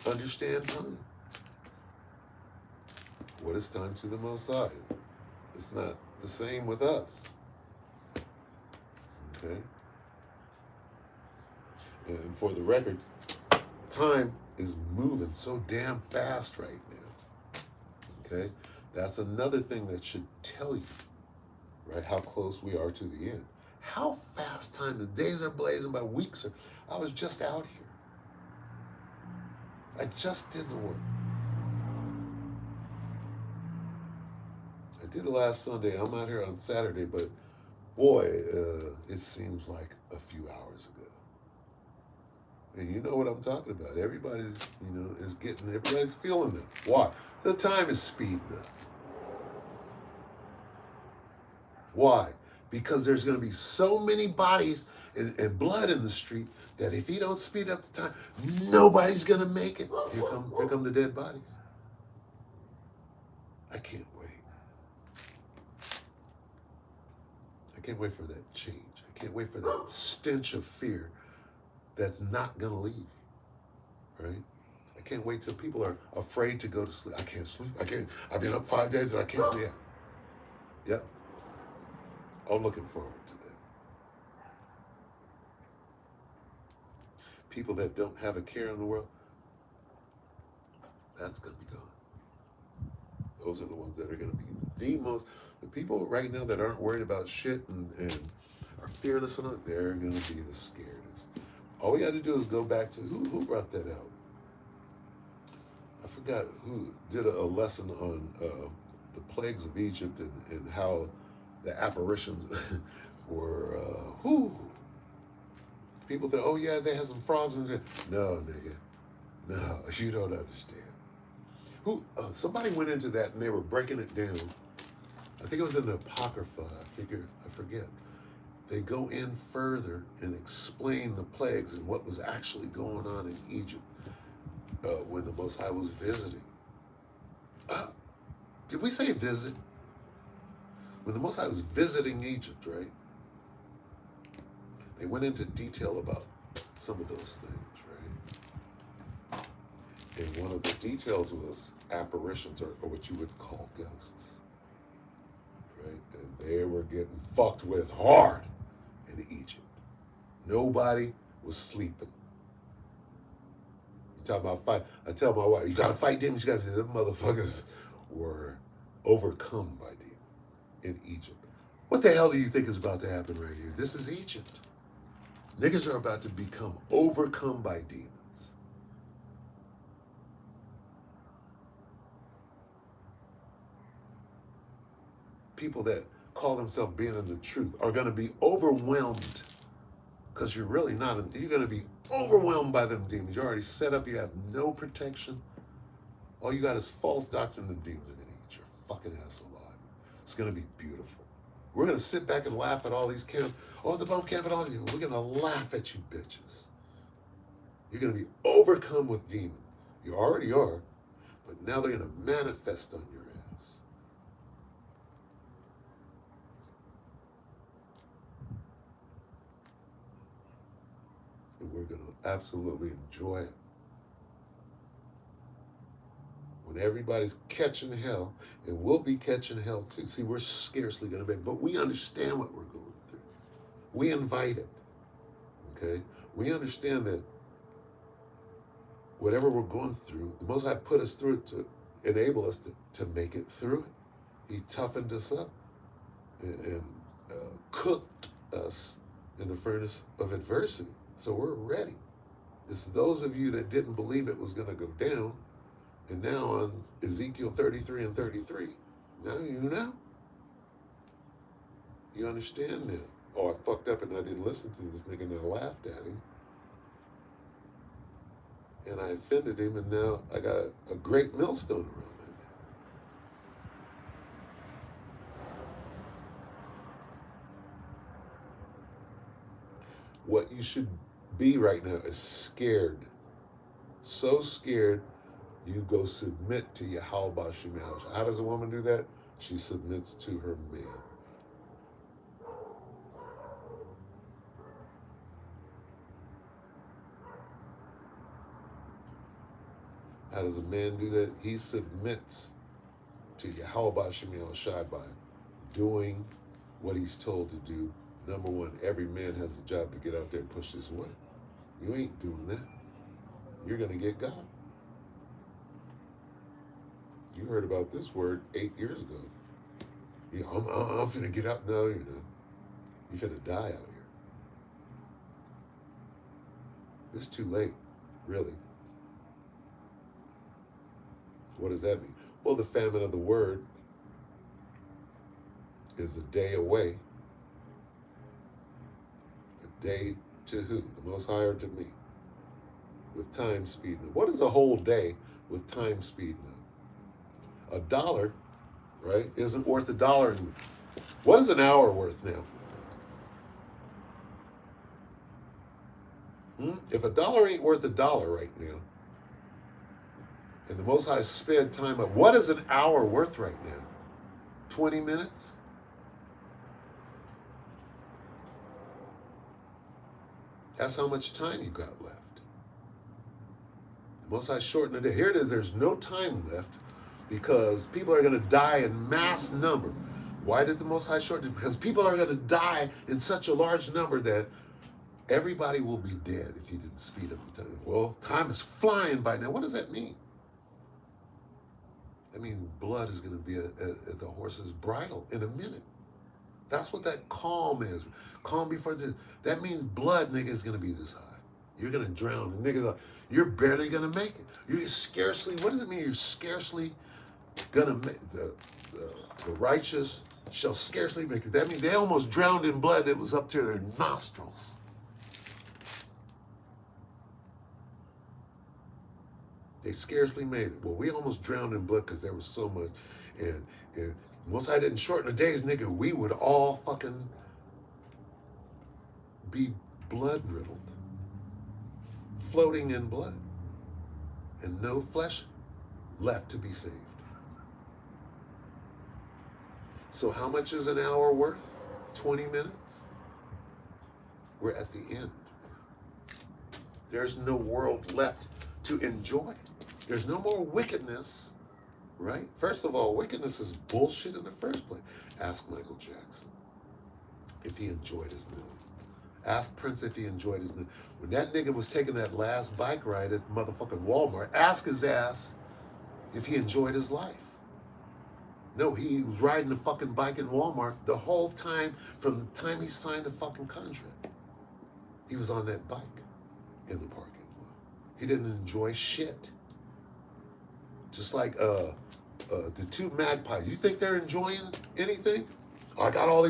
understand time. What is time to the Most High? It's not the same with us. Okay? And for the record, time is moving so damn fast right now. Okay? That's another thing that should tell you, right, how close we are to the end. How fast time, the days are blazing by, weeks are. I was just out here. I just did the work. I did it last Sunday. I'm out here on Saturday, but boy, it seems like a few hours ago. And you know what I'm talking about. Everybody's, everybody's feeling it. Why? The time is speeding up. Why? Because there's going to be so many bodies and blood in the street that if you don't speed up the time, nobody's going to make it. Here come the dead bodies. I can't wait. I can't wait for that change. I can't wait for that stench of fear that's not going to leave, right? I can't wait till people are afraid to go to sleep. I can't sleep. I've been up 5 days and I can't sleep. Yep. I'm looking forward to that. People that don't have a care in the world, that's going to be gone. Those are the ones that are going to be the people right now that aren't worried about shit and are fearless enough, they're going to be the scariest. All we got to do is go back to, who brought that out? I forgot who did a lesson on the plagues of Egypt and how the apparitions were, people think, oh yeah, they had some frogs in there. No, nigga. No, you don't understand. Somebody went into that and they were breaking it down. I think it was in the Apocrypha, I forget. They go in further and explain the plagues and what was actually going on in Egypt when the Most High was visiting. Did we say visit? When the Most High was visiting Egypt, right? They went into detail about some of those things, right? And one of the details was apparitions, or what you would call ghosts, right? And they were getting fucked with hard in Egypt. Nobody was sleeping. You talk about fight. I tell my wife, you gotta fight demons. You gotta. Them motherfuckers were overcome by demons in Egypt. What the hell do you think is about to happen right here? This is Egypt. Niggas are about to become overcome by demons. People that call themselves being in the truth are going to be overwhelmed, because you're really not. You're going to be overwhelmed by them demons. You're already set up. You have no protection. All you got is false doctrine and demons are going to eat your fucking ass alive. It's going to be beautiful. We're going to sit back and laugh at all these camps. Oh, the bump camp and all these. We're going to laugh at you bitches. You're going to be overcome with demons. You already are, but now they're going to manifest on your ass. And we're going to absolutely enjoy it. When everybody's catching hell, and we'll be catching hell too. See, we're scarcely going to be, but we understand what we're going through. We invite it, okay? We understand that whatever we're going through, the Most High put us through it to enable us to make it through it. He toughened us up and cooked us in the furnace of adversity. So we're ready. It's those of you that didn't believe it was going to go down. And now on Ezekiel 33 and 33, now you know. You understand now. oh, I fucked up and I didn't listen to this nigga and I laughed at him. And I offended him, and now I got a great millstone around my neck. What you should be right now is scared. So scared, you go submit to Yahweh Bashim Yahushua. How does a woman do that? She submits to her man. How does a man do that? He submits to Yahweh Bashim Yahushua by doing what he's told to do. Number one, every man has a job to get out there and push this work. You ain't doing that. You're going to get God. You heard about this word 8 years ago. You know, I'm finna get out. No, you're not. You're finna die out here. It's too late, really. What does that mean? Well, the famine of the word is a day away. A day to who? The Most High or to me? With time speeding up. What is a whole day with time speeding up? $1, right, isn't worth $1. What is an hour worth now? If $1 ain't worth $1 right now, and the Most High sped time up, what is an hour worth right now? 20 minutes? That's how much time you got left. The Most High shortened the day. Here it is, there's no time left because people are going to die in mass number. Why did the Most High shorten it? Because people are going to die in such a large number that everybody will be dead if he didn't speed up the time. Well, time is flying by now. What does that mean? That means blood is going to be at the horse's bridle in a minute. That's what that calm is. Calm before this. That means blood, nigga, is going to be this high. You're going to drown. Nigga, you're barely going to make it. You're scarcely, what does it mean? You're scarcely going to make, the righteous shall scarcely make it. That means they almost drowned in blood that was up to their nostrils. They scarcely made it. Well, we almost drowned in blood because there was so much. And once I didn't shorten the days, nigga, we would all fucking be blood riddled, floating in blood, and no flesh left to be saved. So how much is an hour worth? 20 minutes? We're at the end. There's no world left to enjoy. There's no more wickedness, right? First of all, wickedness is bullshit in the first place. Ask Michael Jackson if he enjoyed his millions. Ask Prince if he enjoyed his millions. When that nigga was taking that last bike ride at motherfucking Walmart, ask his ass if he enjoyed his life. No, he was riding the fucking bike in Walmart the whole time from the time he signed the fucking contract. He was on that bike in the parking lot. He didn't enjoy shit. Just like the two magpies. You think they're enjoying anything? I got all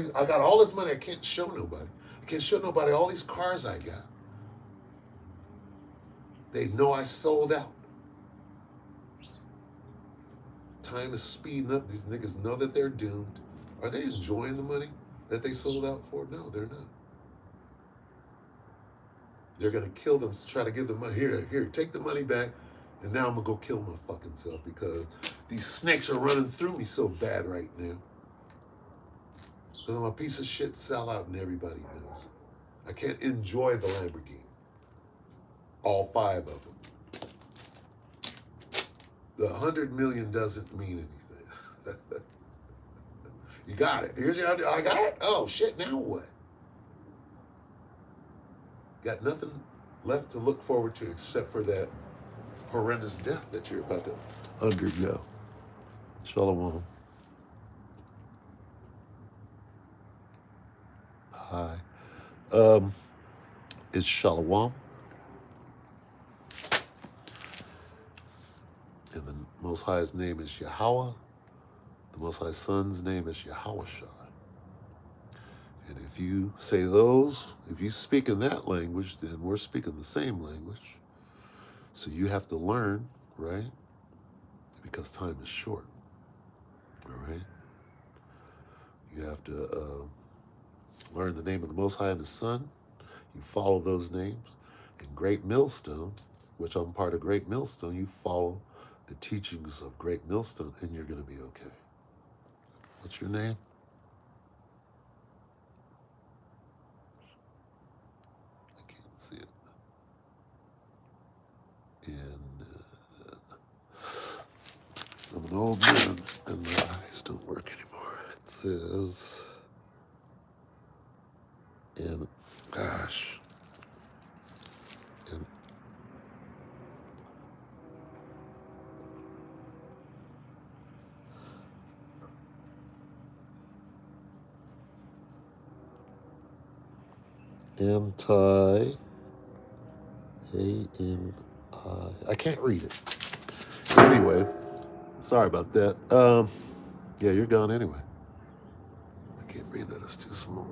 this money. I can't show nobody. I can't show nobody all these cars I got. They know I sold out. Time is speeding up. These niggas know that they're doomed. Are they enjoying the money that they sold out for? No, they're not. They're gonna kill them to try to give them money. Here, take the money back. And now I'm gonna go kill my fucking self because these snakes are running through me so bad right now. Because I'm a piece of shit sellout and everybody knows it. I can't enjoy the Lamborghini. All 5 of them. The 100 million doesn't mean anything. You got it. I got it? Oh shit, now what? Got nothing left to look forward to except for that horrendous death that you're about to undergo. Shalom. Hi. It's Shalom. And the Most High's name is Yahweh. The Most High's Son's name is Yahushua. And if you say those, if you speak in that language, then we're speaking the same language. So you have to learn, right? Because time is short, all right? You have to learn the name of the Most High and the Son. You follow those names. And Great Millstone, which I'm part of Great Millstone, you follow the teachings of Great Millstone, and you're going to be okay. What's your name? I can't see it. And I'm an old man, and my eyes don't work anymore. It says, and gosh, and anti, A-N-I, I can't read it. Anyway, sorry about that. Yeah, you're gone anyway. I can't read that, it's too small.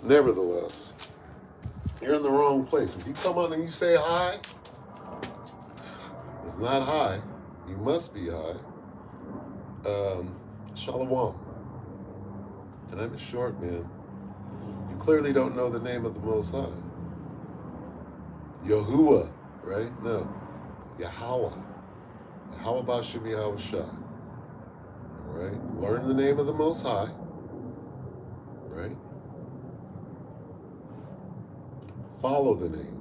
Nevertheless, you're in the wrong place. If you come on and you say hi, it's not hi. You must be hi. Shalom. Time is short, man. You clearly don't know the name of the Most High. Yahuwah, right? No. Yahweh. How about Shem Yahweh Shai? All right? Learn the name of the Most High, right? Follow the name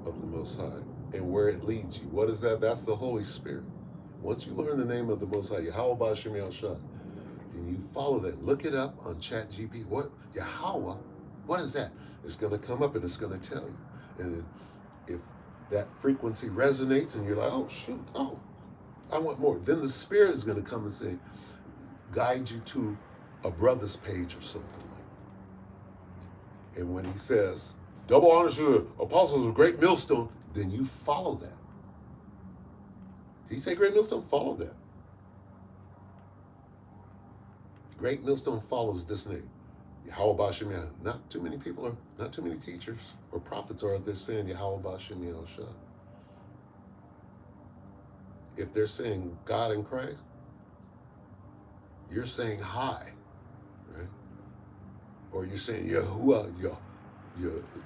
of the Most High and where it leads you. What is that? That's the Holy Spirit. Once you learn the name of the Most High, Yahweh Shem Yahweh Shai, and you follow that, look it up on ChatGPT. What? Yahweh? What is that? It's going to come up and it's going to tell you. And if that frequency resonates and you're like, oh, shoot, oh, I want more, then the Spirit is going to come and say, guide you to a brother's page or something like that. And when he says, double honors to the apostles of Great Millstone, then you follow that. Did he say Great Millstone? Follow that. Great Millstone follows this name. Yahweh Bashem Yah. Not too many people are, not too many teachers or prophets are out there saying Yahweh Bashem Yah. If they're saying God in Christ, you're saying hi, right? Or you're saying Yahuwah,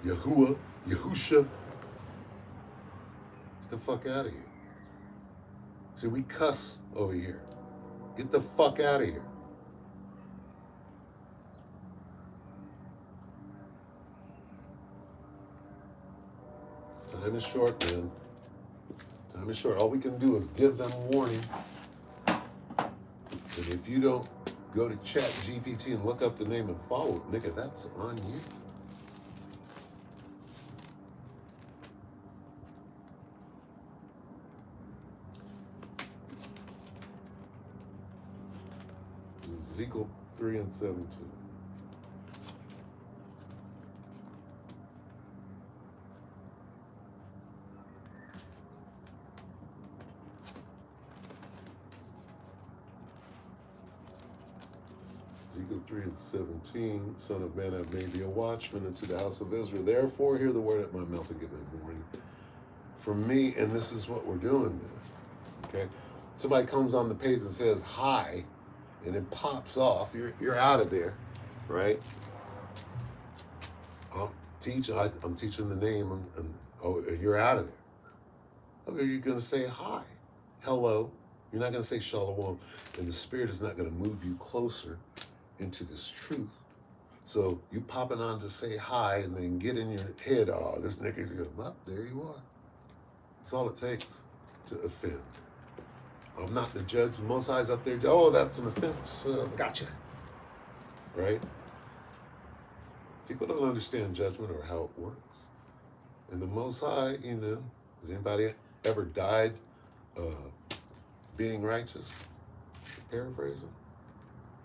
Yahuwah, Yahusha. Get the fuck out of here. See, we cuss over here. Get the fuck out of here. Time is short, man. Time is short. All we can do is give them warning. And if you don't go to ChatGPT and look up the name and follow it, nigga, that's on you. Ezekiel 3:17. Ezekiel 3:17, Son of man, I've made thee a watchman unto the house of Israel. Therefore, hear the word at my mouth and give them warning from me. And this is what we're doing, man. Okay? Somebody comes on the page and says hi, and it pops off. You're out of there, right? I'm teaching the name, and you're out of there. Okay, you're going to say hi, hello. You're not going to say shalom, and the Spirit is not going to move you closer into this truth. So you popping on to say hi and then get in your head, oh, this nigga's going, well, there you are. That's all it takes to offend. I'm not the judge. The Most High's up there. Oh, that's an offense. Gotcha. Right? People don't understand judgment or how it works. And the Most High, has anybody ever died being righteous? Paraphrasing?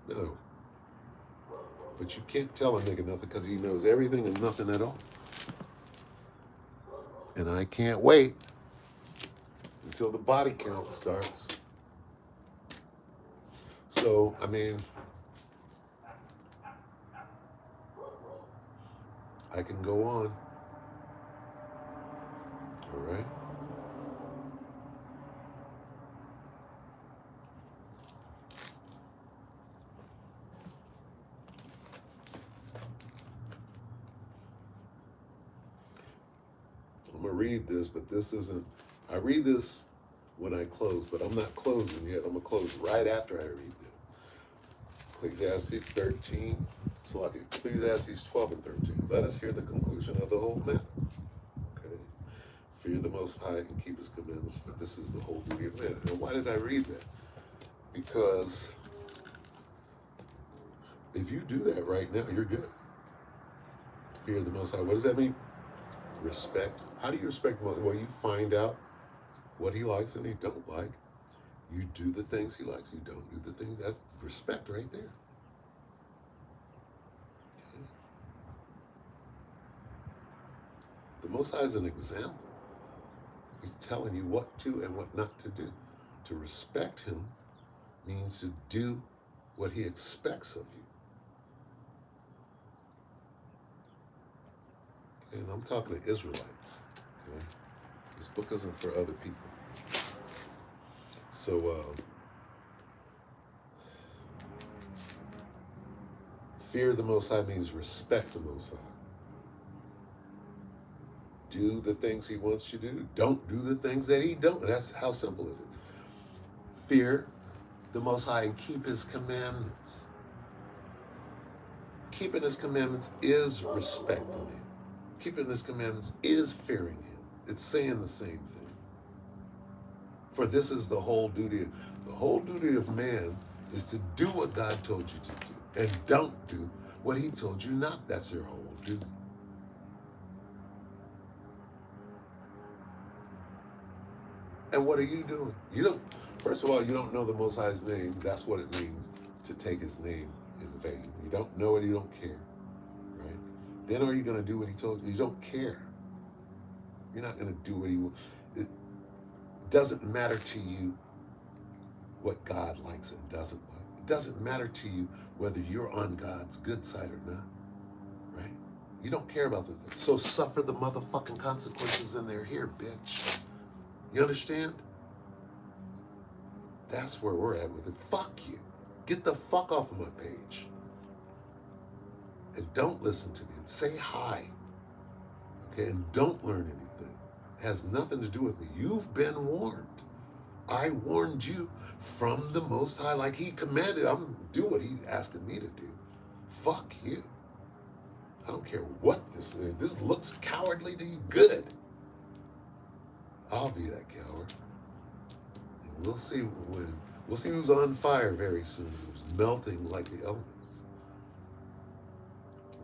No. But you can't tell a nigga nothing because he knows everything and nothing at all. And I can't wait until the body count starts. So, I mean, I can go on. All right. I'm going to read this, but this isn't, I read this when I close, but I'm not closing yet. I'm going to close right after I read this. Ecclesiastes 13, so like Ecclesiastes 12 and 13. Let us hear the conclusion of the whole matter. Okay. Fear the Most High and keep his commandments, for this is the whole duty of man. And why did I read that? Because if you do that right now, you're good. Fear the Most High. What does that mean? Respect. How do you respect him? Well, you find out what he likes and he don't like. You do the things he likes. You don't do the things. That's respect right there. Okay. The Most High is an example. He's telling you what to and what not to do. To respect him means to do what he expects of you. Okay, and I'm talking to Israelites. Okay? This book isn't for other people. So, fear the Most High means respect the Most High. Do the things he wants you to do. Don't do the things that he don't. That's how simple it is. Fear the Most High and keep his commandments. Keeping his commandments is respecting him. Keeping his commandments is fearing him. It's saying the same thing. For this is the whole duty. The whole duty of man is to do what God told you to do. And don't do what he told you not. That's your whole duty. And what are you doing? You don't, first of all, you don't know the Most High's name. That's what it means to take his name in vain. You don't know it, you don't care. Right? Then are you going to do what he told you? You don't care. You're not going to do what he wants. It doesn't matter to you what God likes and doesn't like. It doesn't matter to you whether you're on God's good side or not. Right? You don't care about the things. So suffer the motherfucking consequences and they're here, bitch. You understand? That's where we're at with it. Fuck you. Get the fuck off of my page. And don't listen to me and say hi. Okay? And don't learn anything. It has nothing to do with me. You've been warned. I warned you from the Most High like he commanded. I'm going to do what he's asking me to do. Fuck you. I don't care what this is. This looks cowardly to you. Good. I'll be that coward. And we'll see who's on fire very soon. Who's melting like the elements.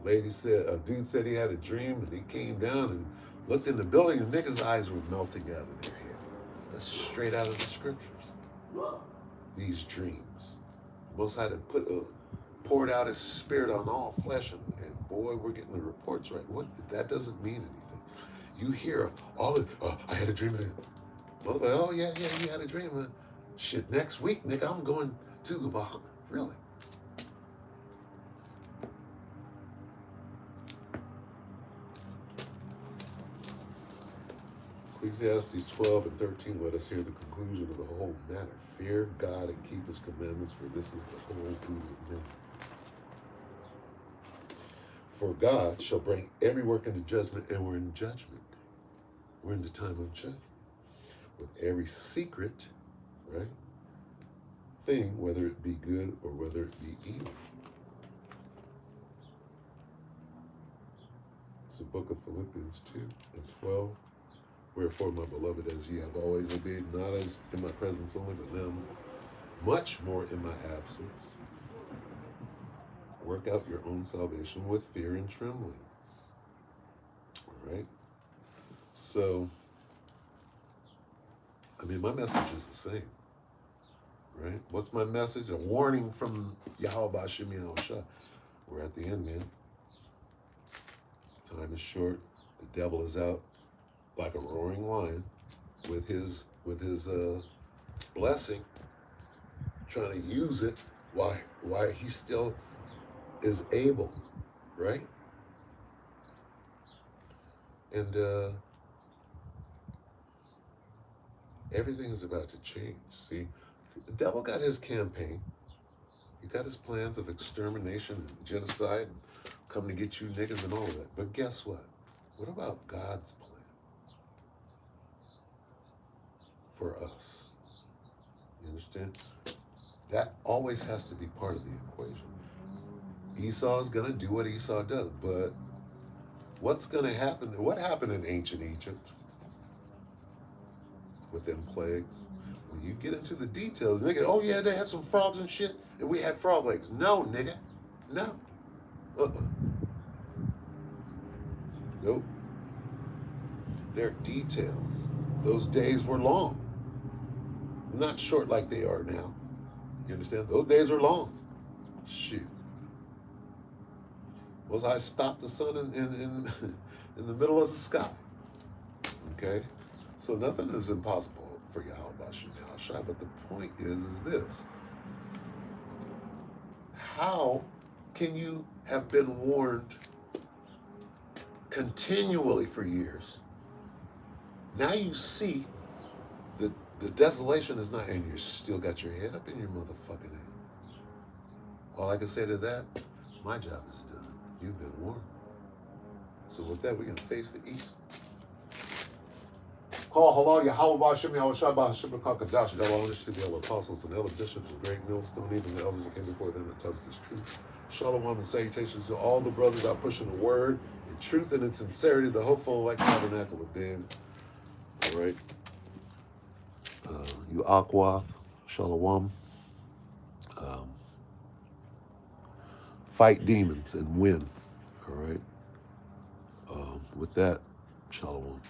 A dude said he had a dream and he came down and looked in the building and niggas' eyes were melting out of their head. That's straight out of the scriptures. These dreams. Most High poured out his spirit on all flesh and boy, we're getting the reports right. That doesn't mean anything. You hear I had a dream of it. Motherfucker, oh yeah, you had a dream. Shit, next week, nigga, I'm going to the Bahamas. Really? Ecclesiastes 12 and 13, let us hear the conclusion of the whole matter. Fear God and keep his commandments, for this is the whole duty of men. For God shall bring every work into judgment, and we're in judgment. We're in the time of judgment. With every secret, right, thing, whether it be good or whether it be evil. It's the book of Philippians 2 and 12. Wherefore, my beloved, as ye have always obeyed, not as in my presence only, but now much more in my absence, work out your own salvation with fear and trembling. All right? So, I mean, my message is the same. Right? What's my message? A warning from Yahweh Hashem Yahushua. We're at the end, man. Time is short. The devil is out like a roaring lion with his blessing, trying to use it while he still is able, right? And everything is about to change. See, the devil got his campaign. He got his plans of extermination and genocide and coming to get you niggas and all of that. But guess what? What about God's plan for us? You understand? That always has to be part of the equation. Esau's going to do what Esau does, but what's going to happen? What happened in ancient Egypt with them plagues? When you get into the details, nigga, oh yeah, they had some frogs and shit, and we had frog legs. No, nigga. No. Nope. They're details. Those days were long. Not short like they are now. You understand? Those days were long. Shoot. Was I stopped the sun in the middle of the sky? Okay? So nothing is impossible for Yahweh Shai. But the point is this. How can you have been warned continually for years? Now you see that the desolation is not, and you still got your head up in your motherfucking head. All I can say to that, my job is done. You've been warned. So with that, we're going to face the east. Call halal Yahweh Ba'Shem Yahweh Shai Ba'Shem Kakadash Yahweh to the elder apostles and elder bishops and great millstone, even the elders that came before them that touched this truth. Shalom and salutations to all the brothers out pushing the word in truth and in sincerity, the hopeful like tabernacle of David. All right. You Akwath, Shalom. Fight demons and win. All right. With that, Shalom.